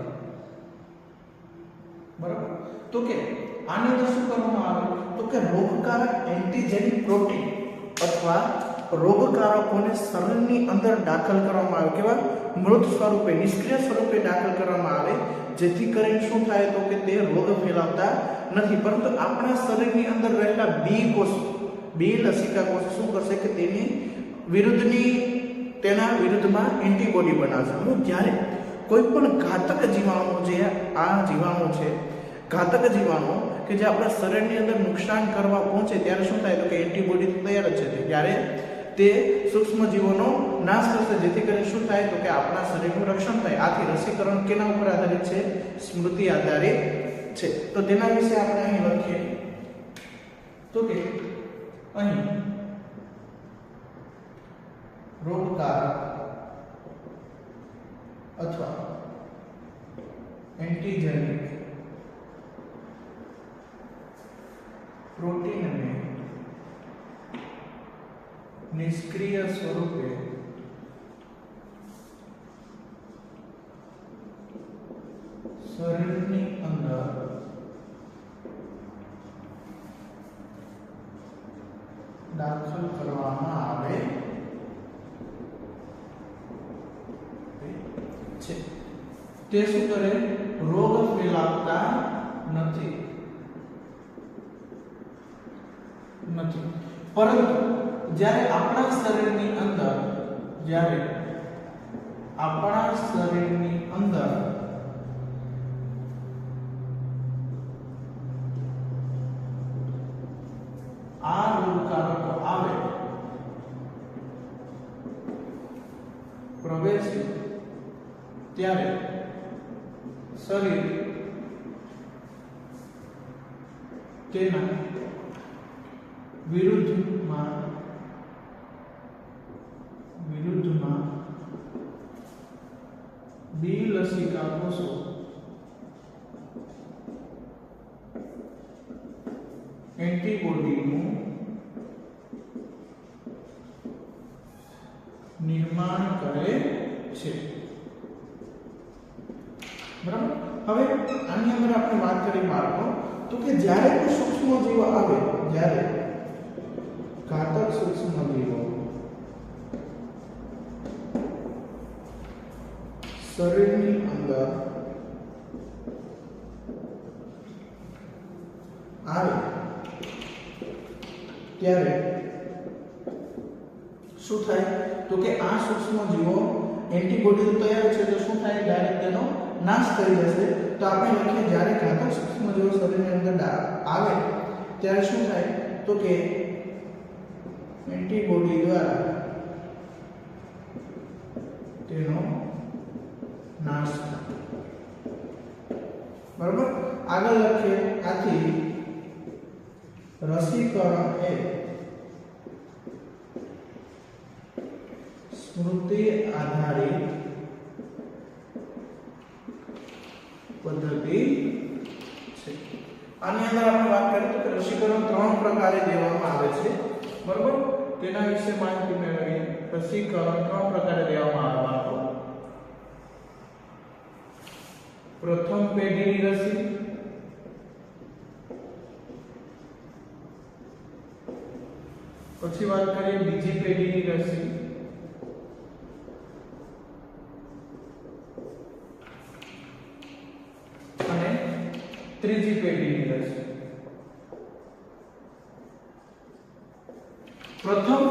બરાબર? તો કે આની અંદર શું કરવામાં આવે તો કે રોગકારક એન્ટીજેનિક પ્રોટીન અથવા રોગકારકોને શરીરની અંદર દાખલ કરવામાં આવે. કેવા? મૃત સ્વરૂપે, નિષ્ક્રિય સ્વરૂપે દાખલ કરવામાં આવે જેથી કરીને શું થાય તો કે તે રોગ ફેલાવતા નથી, પરંતુ આપણા શરીરની અંદર રહેલા બી કોષો, બી લસિકા કોષો શું કરશે કે તેના વિરુદ્ધમાં એન્ટીબોડી બનાવશે. જ્યારે કોઈ પણ ઘાતક જીવાણુ, જે આ જીવાણુ છે ઘાતક જીવાણુ કે જે આપણા શરીરની અંદર નુકસાન કરવા પહોંચે ત્યારે શું થાય તો કે એન્ટીબોડી તૈયાર જ છે ત્યારે તે સૂક્ષ્મ જીવોનો નાશ કરશે જેથી કરીને શું થાય તો કે આપણા શરીરનું રક્ષણ થાય. આથી રસીકરણ કેના ઉપર આધારિત છે? સ્મૃતિ આધારિત છે. તો તેના વિશે આપણે અહીં લખીએ તો કે અહીં રોગકારક અથવા એન્ટીજેનિક પ્રોટીનને નિષ્ક્રિય સ્વરૂપે શરીરની અંદર દાખલ કરવામાં આવે છે. તે શું કરે? રોગ ફેલાવતા નથી, પરંતુ જ્યારે આપણા શરીરની અંદર આ રોગકારકો આવે પ્રવેશે ત્યારે શરીર તેના વિરુદ્ધમાં બી રસિકા કોષો એન્ટીબોડીનું નિર્માણ કરે છે. બરાબર. હવે આની અંદર આપણે વાત કરી બાળકો તો કે જ્યારે કોઈ સૂક્ષ્મ જીવો આવે, જ્યારે ઘાતક સૂક્ષ્મ જીવો શરીરની અંદર આવે ત્યારે શું થાય તો કે આ સૂક્ષ્મ જીવો એન્ટીબોડી તૈયાર છે તો શું થાય ડાયરેક્ટ તેનો નાશ કરી જશે. તો આપણે લખીએ જ્યારે ઘાતક સૂક્ષ્મ જીવો શરીરની અંદર આવે ત્યારે શું થાય તો કે એન્ટીબોડી દ્વારા તેનો નાશ થાય. બરાબર. આગળ લખીએ આથી રસીકરણ એ સ્મૃતિ આધારિત પદ્ધતિ છે. આની અંદર આપણે વાત કરીએ તો કે રસીકરણ 3 પ્રકારે દેવામાં આવે છે. બરાબર. તેના વિશે માહિતી મેળવીએ. રસીકરણ 3 પ્રકારે દેવામાં આવે છે. પ્રથમ પેઢીની રસી, પછી વાત કરીએ બીજી પેઢીની રસી, અને ત્રીજી પેઢીની રસી. પ્રથમ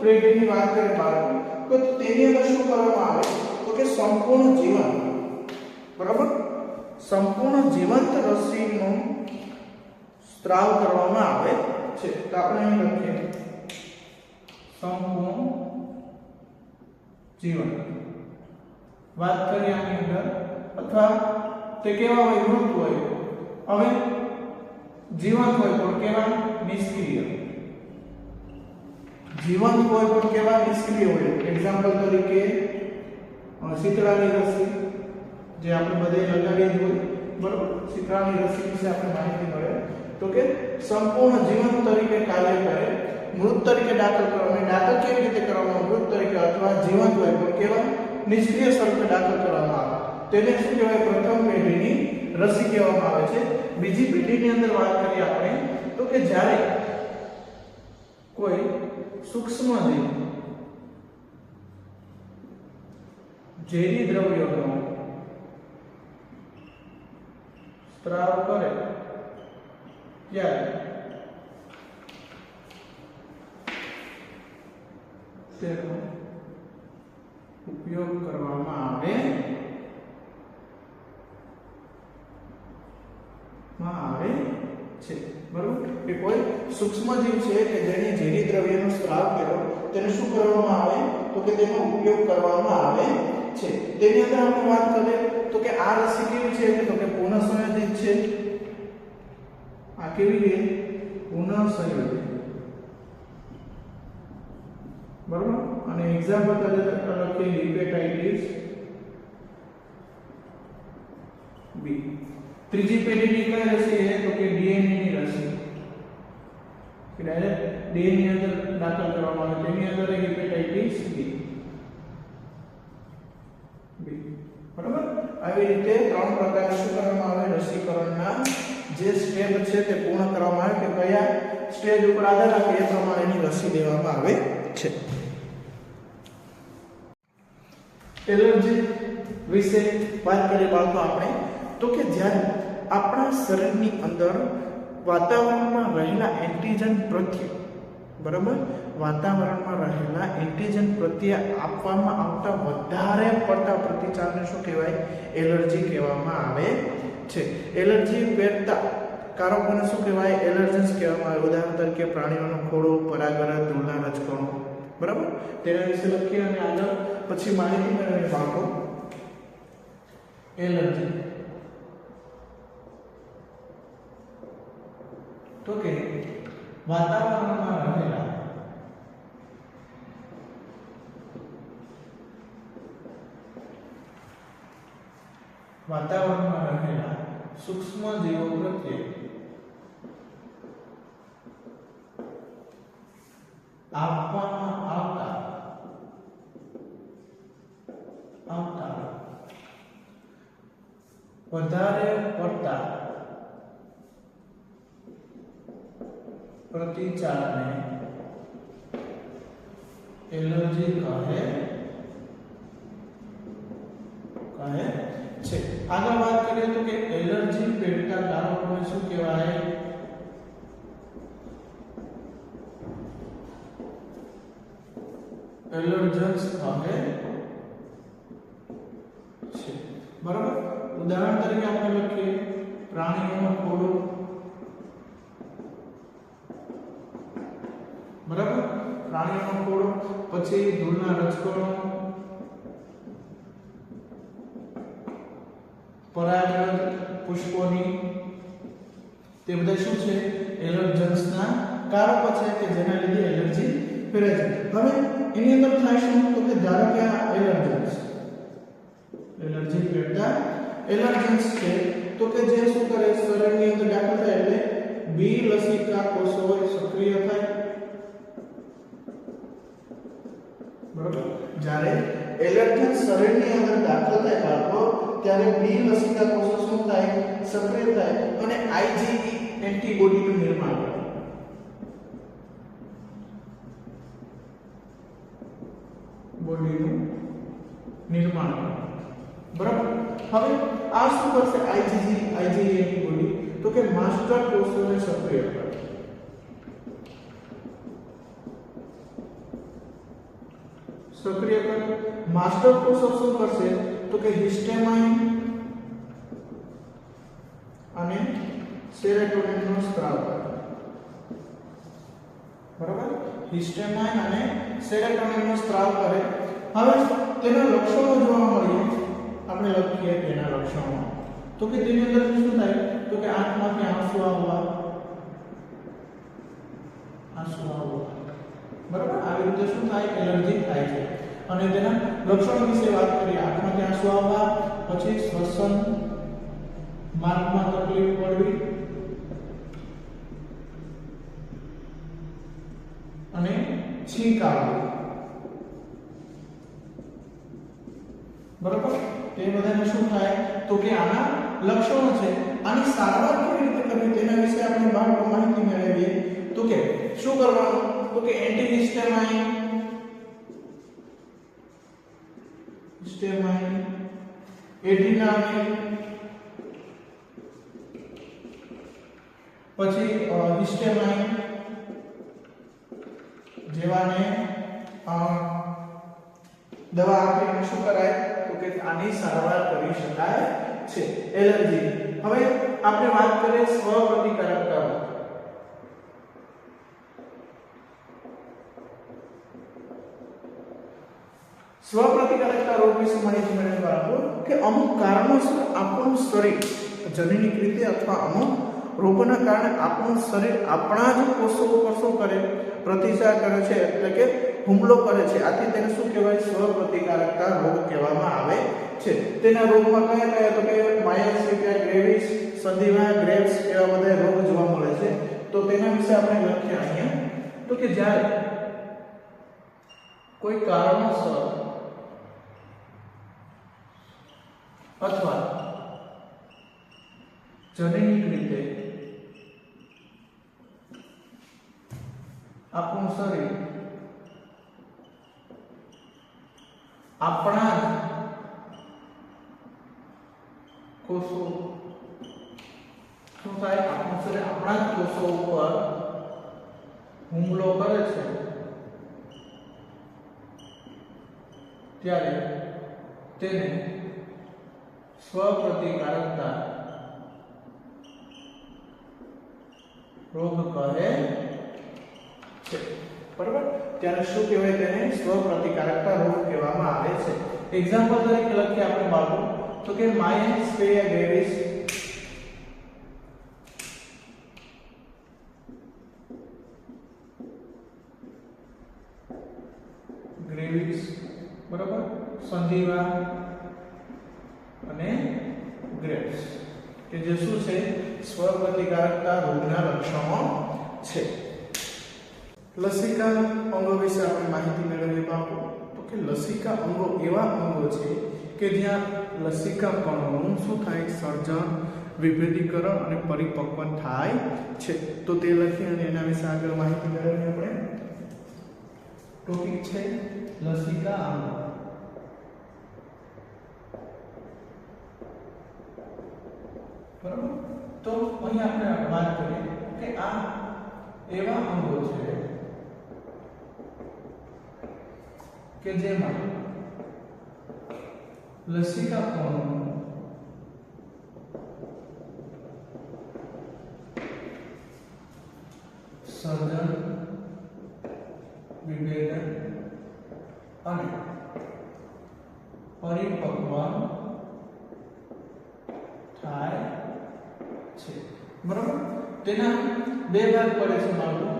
પેઢીની વાત કરીએ બાળકો તો તેની અંદર શું કરવામાં આવે તો કે સંપૂર્ણ જીવન, બરાબર, સંપૂર્ણ જીવંત રસીનો સ્ત્રાવ કરવામાં આવે છે. તો આપણે અહીં લખીએ સંપૂર્ણ જીવન. વાત કરીએ આની અંદર અથવા તે કેવા હોય મૃત હોય, હવે જીવંત હોય પણ કેવા નિષ્ક્રિય, જીવંત હોય પણ કેવા નિષ્ક્રિય હોય. એક્ઝામ્પલ તરીકે શીતળાની રસી જે આપણે બધે લગાવી જ હોય, બરોબર. શીતળાની રસી વિશે આપણે માહિતી મળે તો કે સંપૂર્ણ જીવન તરીકે કાર્ય કરે, મૃત તરીકે દાખલ કરવામાં, દાખલ કેવી રીતે કરવામાં, મૃત તરીકે અથવા જીવંત હોય પણ કેવા નિષ્ક્રિય સ્વરૂપે દાખલ કરવામાં આવે તેને શું કહેવાય પ્રથમ પેઢીની રસી કહેવામાં આવે છે. બીજી પેઢીની અંદર વાત કરીએ આપણે તો કે જ્યારે કોઈ સૂક્ષ્મ જીવ ઝેરી દ્રવ્યોનો સ્ત્રાવ કરે ત્યારે તેનો ઉપયોગ કરવામાં આવે છે. બરોબર. કે કોઈ સૂક્ષ્મ જીવ છે કે જેને ઝેરી દ્રવ્યનો સ્ત્રાવ કર્યો તેને શું કરવામાં આવે તો કે તેનો ઉપયોગ કરવામાં આવે છે. તેની અંદર આપણે વાત કરીએ તો કે આ રસી કેવી છે તો કે પુનઃસંયોજિત છે. આ કેવી છે પુનઃસંયોજિત, બરોબર. અને એક્ઝામ્પલ તરીકે લખીએ હિપેટાઇટિસ બી. ત્રીજી પેઢીની કઈ રસી છે તો કે ડીએનએ ની રસી, કે ડાયરેક્ટ ડીએનએ ની અંદર દાખલ કરવામાં આવે તેની અંદર હિપેટાઇટિસ બી. બરાબર. આવી રીતે 3 પ્રકારના શું કરવામાં આવે રસીકરણના જે સ્ટેપ છે તે પૂર્ણ કરવામાં આવે કે કયા સ્ટેજ ઉપર આધાર રાખે એ પ્રમાણેની રસી દેવામાં આવે છે. એલર્જી વિશે વાત કરીએ બાળકો આપણે તો કે જ્યારે આપણા શરીરની અંદર વાતાવરણમાં રહેલા એન્ટીજન પ્રત્યે, બરાબર, વાતાવરણમાં રહેલા એન્ટીજન પ્રત્યે આપવામાં આવતા વધારે પડતા પ્રતિચારને શું કહેવાય એલર્જી કહેવામાં આવે છે. એલર્જી પેદા કારકોને શું કહેવાય એલર્જન્સ કહેવામાં આવે. ઉદાહરણ તરીકે પ્રાણીઓનો ખોળો, પરાગરજ, ધૂળના રજકણો, બરાબર. તેના વિશે લખીએ અને આગળ પછી માહિતી મેળવીએ બાળકો. એલર્જી તો કે વાતાવરણમાં રહેલા વાતાવરણમાં રહેલા સૂક્ષ્મ જીવો પ્રત્યે આપવામાં આવતા વધારે પડતા પ્રતિચારને એલર્જી કહે છે. આગળ વાત કરીએ તો કે એલર્જી પેટના કારકોને શું કહેવાય? એલર્જન્સ કહે છે. બરાબર. ઉદાહરણ તરીકે આપણે લખીએ પ્રાણીઓનો ખોડો, બરાબર, પ્રાણીઓનો ખોડો, પછી ધૂળના રજકણો, પરાગરજ, પુષ્પોની, તે બધા શું છે? એલર્જન્સના કારકો છે કે જેના લીધે એલર્જી ફેરે છે. હવે એની અંદર થાય શું તો કે ધારો કે આ એલર્જન્સ એલર્જી ફેરતા એલર્જન્સ છે તો કે જે શું કરે શરીરની અંદર દાખલ થાય એટલે બી લસિકા કોષો સક્રિય થાય. બરોબર. જ્યારે એલર્જન શરીરની અંદર દાખલ થાય બાળકો ત્યારે બી લસિકા કોષો શું થાય? સક્રિય થાય અને આઈજીઈ એન્ટીબોડીનું નિર્માણ કરે. બોડીનું નિર્માણ કરે. બરાબર. હવે આ શું કરશે? આઈજીઈ એન્ટીબોડી તો કે માસ્ટર કોષોને સક્રિય કરે. માસ્ટર કોષો શું કરશે તો કે હિસ્ટેમાઇન અને સેરોટોનિનનો સ્ત્રાવ કરે. બરાબર. હિસ્ટેમાઇન અને સેરોટોનિનનો સ્ત્રાવ કરે. હવે તેના લક્ષણો જોવા મળે. આપણે લખીએ તેના લક્ષણો તો કે તેની અંદર શું થાય તો કે આંખમાંથી આંસુ આવવા. બરાબર. આવી રીતે શું થાય? એલર્જી થાય છે. અને તેના લક્ષણો વિશે વાત કરીએ. આંખમાંથી આંસુ આવવા, પછી શ્વસન માર્ગમાં તકલીફ પડવી અને છીંક આવવી. બરાબર. તે બધાને શું થાય તો કે આના લક્ષણો છે. આની સારવાર કેવી રીતે કરવી તેના વિશે આપણે બાળકો માહિતી મેળવીએ તો કે શું કરવાનું તો કે એન્ટીહિસ્ટેમાઇન એડ્રીનાલિન પછી હિસ્ટેમાઇન જેવાને દવા આપીને શું કરાય તો કે આની સારવાર કરી શકાય છે એલર્જી. હવે આપણે વાત કરીએ સ્વપ્રતિકારકતા. સ્વપ્રતિકારકતા રોગ વિશે માહિતી મેળવવા આપો કે અમુક કારણોસર આપણું શરીર જનીનિક રીતે અથવા અમુક રોગોના કારણે આપણું શરીર આપણા જ કોષો ઉપર શું કરે? પ્રતિકાર કરે છે, એટલે કે હુમલો કરે છે. આથી તેને શું કહેવાય? સ્વપ્રતિકારકતા રોગ કહેવામાં આવે છે. તેના રોગમાં કયા કયા તો કે માયોસિટિયા ગ્રેવિસ, સંધિવા, ગ્રેવ્સ એવા બધા રોગ જોવા મળે છે. તો તેના વિશે આપણે લખીએ અહીંયા તો કે જ્યારે કોઈ કારણોસર અથવા જનીનિક રીતે આપણું શરીર આપણા જ કોષો શું થાય? આપણું શરીર આપણા જ કોષો ઉપર હુમલો કરે છે ત્યારે તેને સ્વપ્રતિકારકતા રોગ કહે છે. બરાબર. ત્યારે શું કહેવાય? તેને સ્વપ્રતિકારકતા રોગ કહેવામાં આવે છે. એક્ઝામ્પલ તરીકે લખીએ આપણે બાળકો તો કે માયોસિટિયા ગ્રેવિસ, બરાબર, સંધિવા અને કે જે શું છે સ્વપ્રતિકારકતા રોગના લક્ષણો છે. લસિકા અંગો વિશે આપણે માહિતી મેળવીએ બાળકો. તો કે લસિકા અંગો એવા અંગો છે કે જ્યાં લસિકા કણોનું શું થાય સર્જન, વિભેદીકરણ અને પરિપક્વન થાય છે. તો તે લખી અને એના વિશે આગળ માહિતી મેળવીએ આપણે. ટોપિક છે લસિકા અંગો. બરાબર. તો અહીં આપણે વાત કરીએ કે આ એવા અંગો છે કે જેમાં લસિકા કણોનું સર્જન, વિભેદન અને પરિપક્વન થાય છે. બરાબર. તેના બે ભાગ પડે છે બાળકો.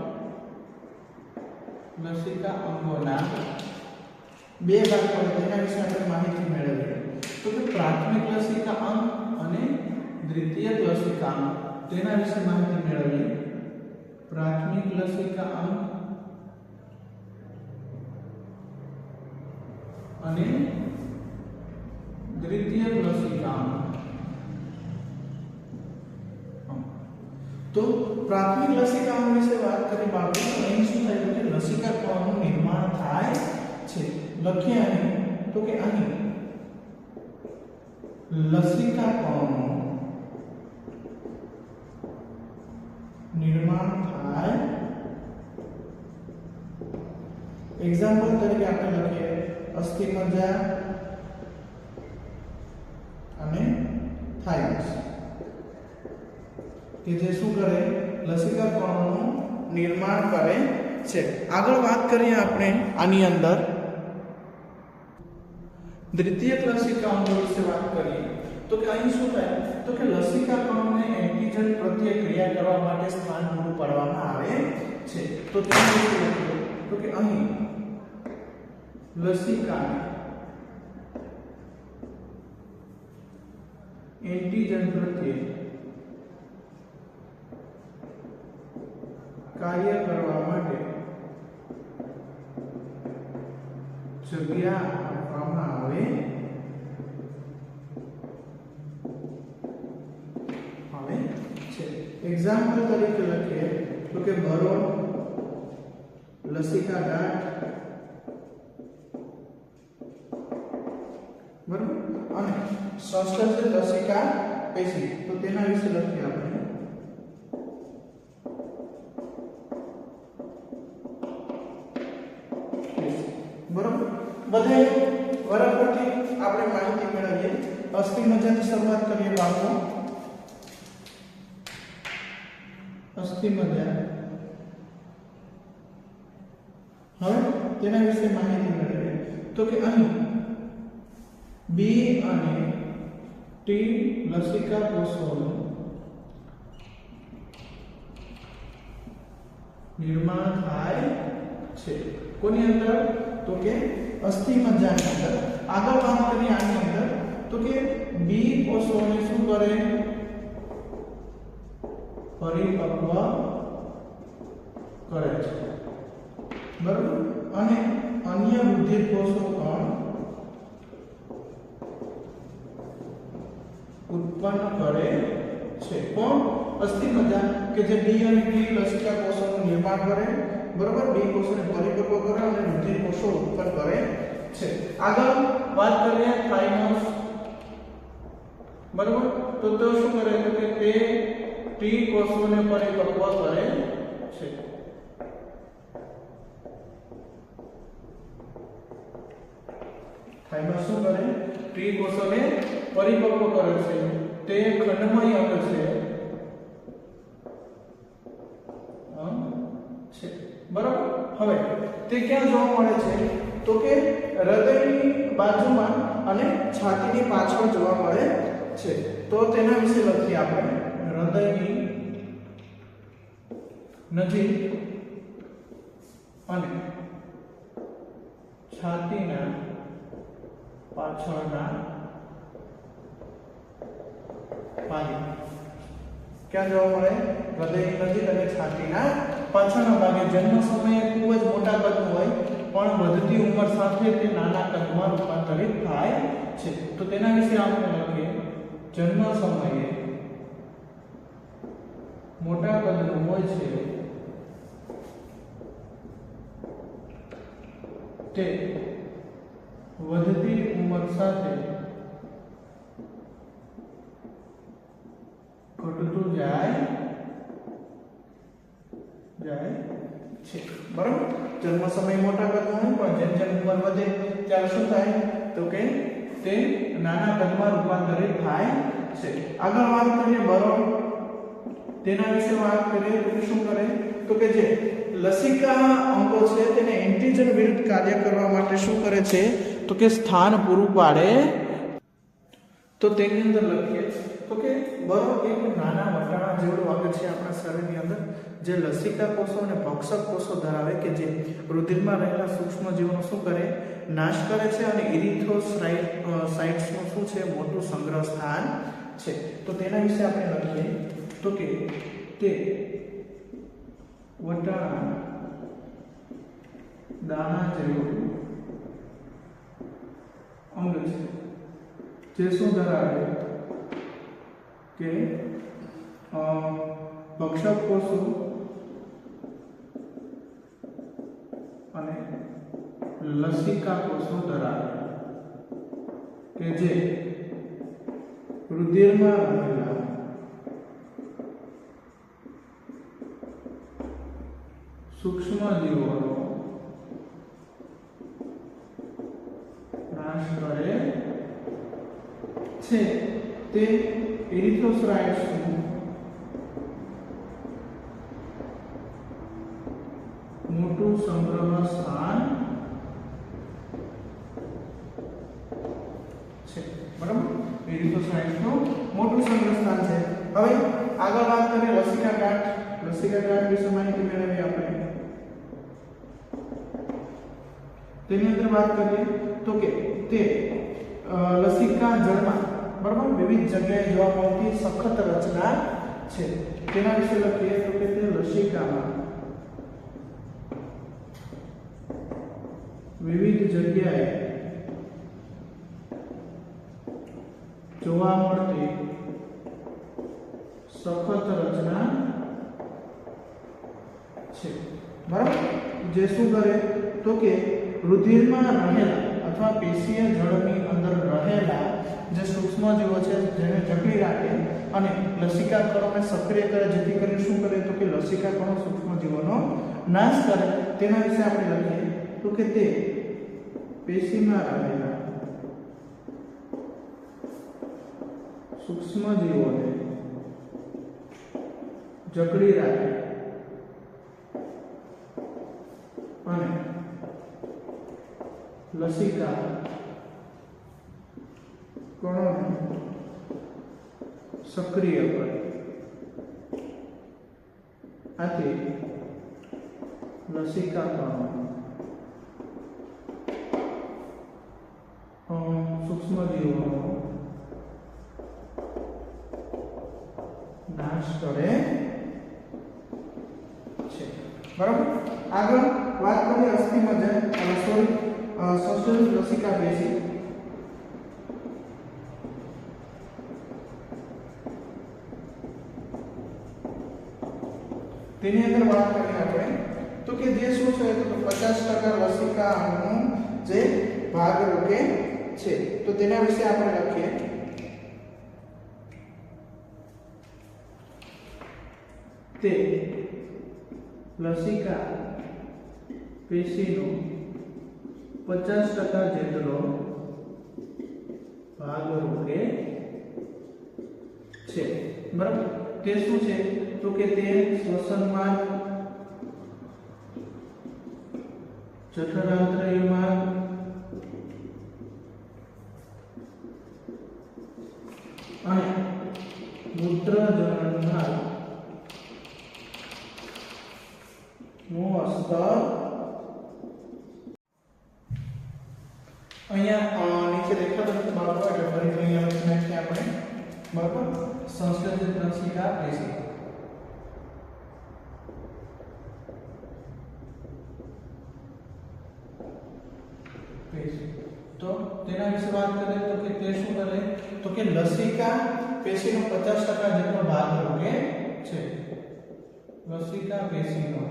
લસિકા અંગોના બે ભાગ પડે, તેના વિશે આપણે માહિતી મેળવીએ. તો કે પ્રાથમિક લસિકા અંગ અને દ્વિતીયક લસિકા અંગ, તેના વિશે માહિતી મેળવીએ. પ્રાથમિક લસિકા અંગ અને દ્વિતીયક લસિકા અંગ. તો પ્રાથમિક લસિકા અંગ વિશે વાત કરીએ બાળકો. તો અહીં શું થાય છે કે લસિકા કણોનું નિર્માણ થાય છે. લખીએ અહીં તો કે અહીં લસિકા કણોનું નિર્માણ થાય. એક્ઝામ્પલ તરીકે આપણે લખીએ અસ્થિમજ્જા અને થાઇમસ કે જે શું કરે લસિકા કણોનું નિર્માણ કરે છે. આગળ વાત કરીએ આપણે આની અંદર દ્વિતીયક લસિકા અંગો વિશે વાત કરીએ. તો કે અહીં શું થાય તો કે લસિકા કણોને એન્ટિજન પ્રત્યે ક્રિયા કરવા માટે સ્થાન પૂરું પાડવામાં આવે છે. તો તેનું શું લખીએ તો કે અહીં લસિકાને એન્ટિજન પ્રત્યે કાર્ય કરવા માટે જગ્યા આપવામાં આવે છે. એક્ઝામ્પલ તરીકે લખીએ તો કે બરો, લસિકા ગાંઠ, બરાબર, અને સંસ્કૃત લસિકા પેશી. તો તેના વિશે લખીએ આપણે. બરાબર. બધે વરખ પરથી આપણે માહિતી મેળવીએ. અસ્થિમજ્જાની શરૂઆત કરીએ બાળકો. અસ્થિમજ્જા. હવે તેના વિશે માહિતી મેળવીએ. તો કે અહીં બી અને ટી લસિકા કોષોનું નિર્માણ થાય છે. કોની અંદર તો કે અસ્થિમજ્જાની અંદર. આગળ વાત કરીએ આની અંદર તો કે બી કોષોને શું કરે પરિપક્વ કરે છે. બરાબર. અને અન્ય વૃદ્ધિ કોષો પણ ઉત્પન્ન કરે છે. કોણ અસ્થિમજ્જા કે જે બી અને ટી લસિકા કોષોનું નિર્માણ કરે. બરાબર. બી કોષોને પરિપક્વ કરે અને વૃદ્ધિ કોષો ઉત્પન્ન કરે છે. આગળ વાત કરીએ થાઇમસ. બરાબર. તો શું કરે તો કે તે ટી કોષોને પરિપક્વ કરે છે. થાઇમસ શું કરે ટી કોષોને પરિપક્વ કરે છે. તે ખંડમય અંગ છે. બરાબર. હવે તે ક્યાં જોવા મળે છે તો કે હૃદયની બાજુમાં અને છાતીની પાછળ જોવા મળે છે. તો તેના વિશે લખીએ આપણે. હૃદયની નજીક અને છાતીના પાછળના પાણી ક્યાં જોવા મળે? હૃદયની નજીક અને છાતીના પાછળના ભાગે. જન્મ સમયે ખૂબ જ મોટા કદનું હોય પણ વધતી ઉંમર સાથે તે નાના કદમાં રૂપાંતરિત થાય છે. તો તેના વિશે આપણે લખીએ જન્મ સમયે મોટા કદનું હોય છે તે વધતી ઉંમર સાથે ઘટતું જાય છે. બરાબર? જન્મ સમયે મોટા કદનું હોય પણ જેમ જેમ ઉંમર વધે ત્યારે શું થાય? તો કે તે નાના કદમાં રૂપાંતરિત થાય છે. આગળ વાત કરીએ બરોળ. તેના વિશે વાત કરીએ તો શું કરે? તો કે જે લસિકા અંગો છે તેને એન્ટીજન વિરુદ્ધ કાર્ય કરવા માટે શું કરે છે? તો કે સ્થાન પૂરું પાડે. તો તેની અંદર લખીએ તો કે બરોળ એક નાના વટાણા જેવડું આવે છે આપણા શરીરની અંદર, જે લસિકા કોષો અને ભક્ષક કોષો ધરાવે કે જે રુધિરમાં રહેલા સૂક્ષ્મજીવોનો શું કરે? નાશ કરે છે અને ઇરિથ્રોસાઇટ્સનું શું છે? મોટું સંગ્રહ સ્થાન છે. તો તેના વિશે આપણે લખીએ તો કે તે વટાણા દાણા જેવું અંગ છે જે શું ધરાવે કે ભક્ષક કોષો અને લસિકા કોષો ધરાવે કે જે રુધિરમાં રહેલા સૂક્ષ્મજીવોનો નાશ કરે છે. તે એરિથ્રોસાઇટ્સનું મોટું સંગ્રહ સ્થાન છે. બરાબર? એરિથ્રોસાઇટ્સનું મોટું સંગ્રહ સ્થાન છે. હવે આગળ વાત કરીએ લસિકા ગાંઠ. લસિકા ગાંઠ વિશે માહિતી મેળવીએ આપણે. તેની અંદર વાત કરીએ તો કે તે લસિકા જળમાં બરાબર વિવિધ જગ્યાએ જોવા મળતી સખત રચના છે. તેના વિશે લખીએ તો કે તે લસિકામાં વિવિધ જગ્યાએ જોવા મળતી સખત રચના છે. બરાબર? જે શું કરે તો કે રુધિરમાં રહેલા અથવા પેશીય જળની અંદર રહેલા જે સૂક્ષ્મજીવો છે જેને જકડી રાખે અને લસિકા કણોને સક્રિય કરે, જેથી કરીને શું કરે તો કે લસિકા કણો સૂક્ષ્મજીવોનો નાશ કરે. તેના વિશે આપણે લખીએ તો કે તે પેશીમાં રહેલા સૂક્ષ્મજીવોને જકડી રાખે અને લસિકા કણોને સક્રિય કરે. આથી લસિકા કણો સૂક્ષ્મજીવોનો નાશ કરે છે. બરાબર? આગળ વાત કરીએ અસ્થિમજ્જા સંશ્લેષિત લસિકા પેશી. તેની અંદર વાત કરીએ આપણે તો કે જે શું છે તો 50% લસિકા અંગનો જે ભાગ રૂપે છે. તો તેના વિશે આપણે લખીએ તે લસિકા પેશીનો 50% જેટલો ભાગ રૂપે છે. બરાબર? તે શું છે તો કે તે શ્વસનમાં, જઠરાંતરયમાં અને મૂત્રજનનમાં નું સ્તર અહીંયા નીચે દેખાતું નથી બાળકો, એટલે ફરીથી અહીંયા લખી નાખીએ આપણે. બરાબર? સંશ્લેષિત લસિકા પેશી તો તેના વિશે વાત કરીએ તો કે તે શું કરે તો કે લસિકા પેશીનો 50% જેટલો ભાગ રોકે છે લસિકા પેશીનો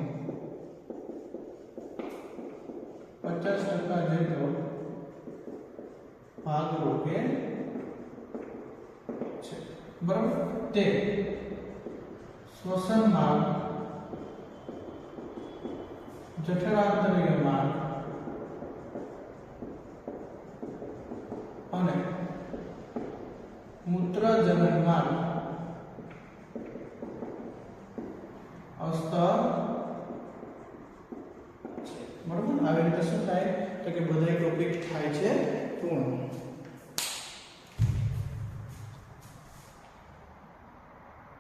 50% જેટલો ભાગ રોકે છે બરાબર તે શ્વસન માર્ગ જઠરાંતરીય માર્ગ અને મૂત્રજનન માર્ગ અસ્તર બરાબર આવી રીતે શું થાય તો કે બધા ટોપિક થાય છે પૂર્ણ